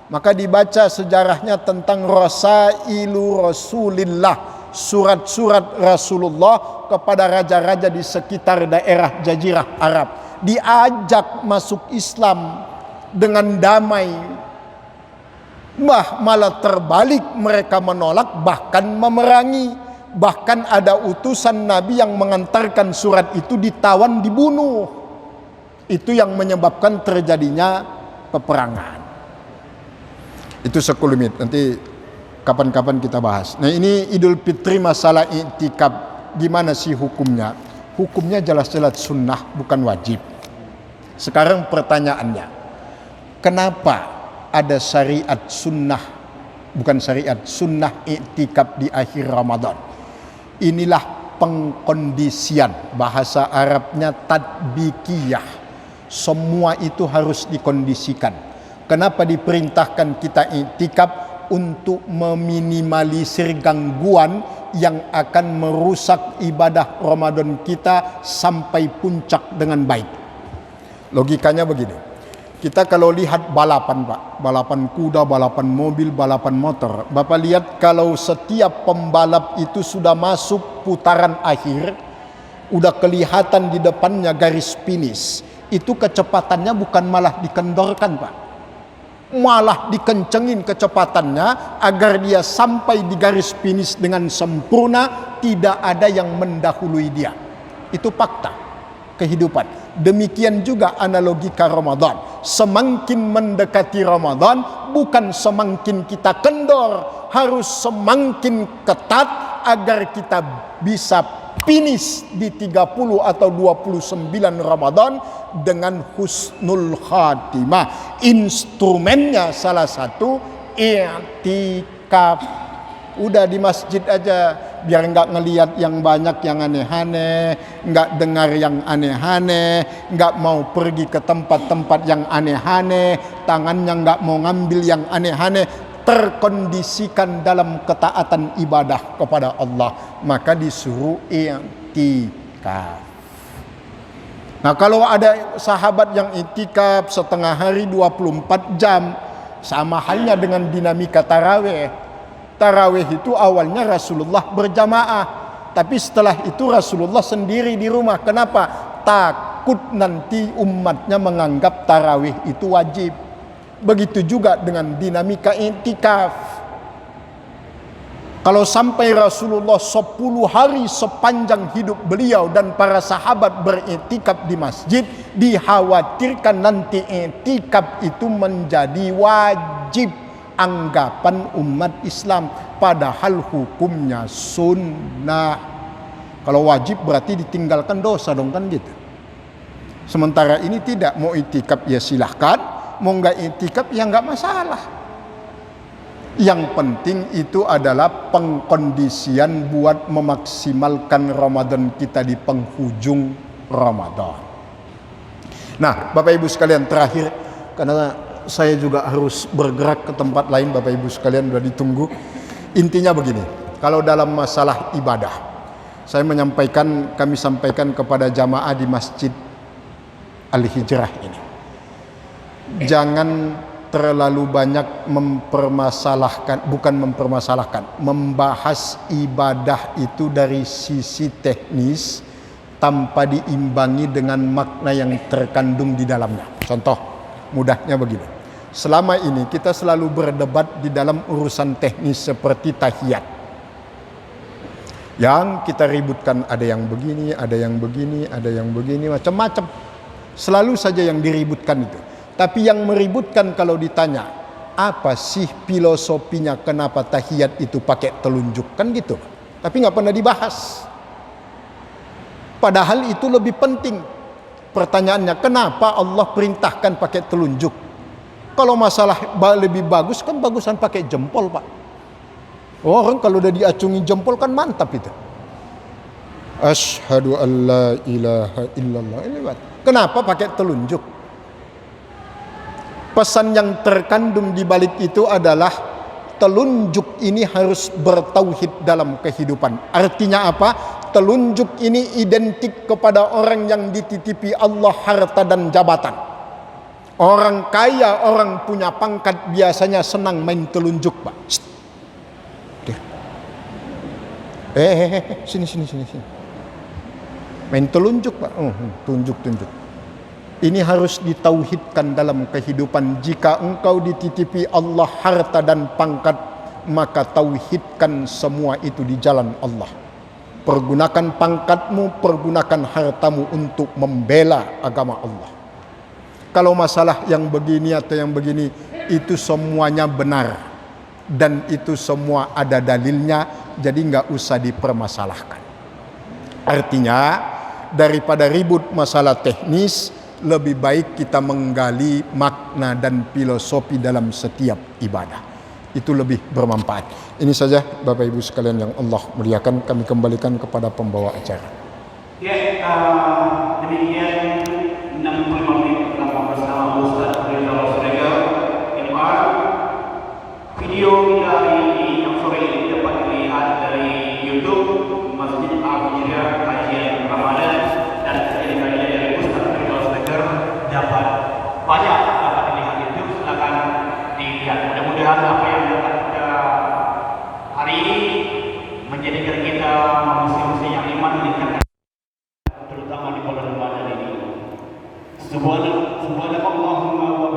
Maka dibaca sejarahnya tentang Rasailu Rasulillah, surat-surat Rasulullah kepada raja-raja di sekitar daerah Jazirah Arab. Diajak masuk Islam dengan damai, malah terbalik mereka menolak, bahkan memerangi. Bahkan ada utusan Nabi yang mengantarkan surat itu ditawan, dibunuh. Itu yang menyebabkan terjadinya peperangan. Itu sekelumit, nanti kapan-kapan kita bahas. Nah, ini Idul Fitri masalah i'tikaf, gimana sih hukumnya? Hukumnya jelas-jelas sunnah, bukan wajib. Sekarang pertanyaannya, kenapa ada syariat sunnah, bukan syariat, sunnah i'tikaf di akhir Ramadan? Inilah pengkondisian, bahasa Arabnya tadbikiyah. Semua itu harus dikondisikan. Kenapa diperintahkan kita iktikaf? Untuk meminimalisir gangguan yang akan merusak ibadah Ramadan kita sampai puncak dengan baik. Logikanya begini, kita kalau lihat balapan Pak, balapan kuda, balapan mobil, balapan motor, Bapak lihat kalau setiap pembalap itu sudah masuk putaran akhir, udah kelihatan di depannya garis finish, itu kecepatannya bukan malah dikendorkan Pak, malah dikencengin kecepatannya agar dia sampai di garis finish dengan sempurna, tidak ada yang mendahului dia. Itu fakta kehidupan. Demikian juga analogika Ramadan. Semakin mendekati Ramadan, bukan semakin kita kendor, harus semakin ketat agar kita bisa finish di 30 atau 29 Ramadan dengan husnul khatimah. Instrumennya salah satu i'tikaf. Udah di masjid aja, biar nggak ngelihat yang banyak yang aneh-aneh, nggak dengar yang aneh-aneh, nggak mau pergi ke tempat-tempat yang aneh-aneh, tangannya nggak mau ngambil yang aneh-aneh, terkondisikan dalam ketaatan ibadah kepada Allah, maka disuruh i'tikaf. Nah, kalau ada sahabat yang i'tikaf setengah hari 24 jam, sama halnya dengan dinamika tarawih. Tarawih itu awalnya Rasulullah berjamaah, tapi setelah itu Rasulullah sendiri di rumah. Kenapa? Takut nanti umatnya menganggap tarawih itu wajib. Begitu juga dengan dinamika i'tikaf. Kalau sampai Rasulullah 10 hari sepanjang hidup beliau dan para sahabat beriktikaf di masjid, dikhawatirkan nanti i'tikaf itu menjadi wajib anggapan umat Islam, padahal hukumnya sunnah. Kalau wajib berarti ditinggalkan dosa dong, kan gitu. Sementara ini tidak, mau i'tikaf ya silahkan, mau nggak i'tikaf ya nggak masalah. Yang penting itu adalah pengkondisian buat memaksimalkan Ramadan kita di penghujung Ramadan. Nah, Bapak Ibu sekalian, terakhir, karena saya juga harus bergerak ke tempat lain, Bapak Ibu sekalian sudah ditunggu. Intinya begini, kalau dalam masalah ibadah, kami sampaikan kepada jamaah di Masjid Al-Hijrah ini, jangan terlalu banyak membahas ibadah itu dari sisi teknis tanpa diimbangi dengan makna yang terkandung di dalamnya. Contoh mudahnya begini, selama ini kita selalu berdebat di dalam urusan teknis seperti tahiyat. Yang kita ributkan ada yang begini, ada yang begini, ada yang begini, macam-macam. Selalu saja yang diributkan itu. Tapi yang meributkan kalau ditanya, apa sih filosofinya kenapa tahiyat itu pakai telunjuk? Kan gitu. Tapi nggak pernah dibahas. Padahal itu lebih penting. Pertanyaannya, kenapa Allah perintahkan pakai telunjuk? Kalau masalah lebih bagus kan bagusan pakai jempol Pak. Orang kalau udah diacungi jempol kan mantap itu. Asyhadu an la ilaha illallah. Kenapa pakai telunjuk? Pesan yang terkandung di balik itu adalah telunjuk ini harus bertauhid dalam kehidupan. Artinya apa? Telunjuk ini identik kepada orang yang dititipi Allah harta dan jabatan. Orang kaya, orang punya pangkat biasanya senang main telunjuk Pak. Sini. Main telunjuk Pak. Tunjuk. Ini harus ditauhidkan dalam kehidupan. Jika engkau dititipi Allah harta dan pangkat, maka tauhidkan semua itu di jalan Allah. Pergunakan pangkatmu, pergunakan hartamu untuk membela agama Allah. Kalau masalah yang begini atau yang begini, itu semuanya benar dan itu semua ada dalilnya, jadi nggak usah dipermasalahkan. Artinya, daripada ribut masalah teknis, lebih baik kita menggali makna dan filosofi dalam setiap ibadah. itu lebih bermanfaat. Ini saja Bapak Ibu sekalian yang Allah muliakan, kami kembalikan kepada pembawa acara. Ya, demikian 65 menit bersama Ustaz Rizal Siregar MR. Video kita hari ini yang sore ini dapat dilihat dari YouTube Masjid Al-Hijrah Kajian Ramadan, dan kajian dari Ustaz Rizal Siregar dapat banyak dapat dilihat di YouTube. Silakan dilihat. Mudah-mudahan apa yang dapat pada hari ini menjadikan kita manusia yang iman, meningkatkan terutama di bulan Ramadan ini. Subhanallahumma wa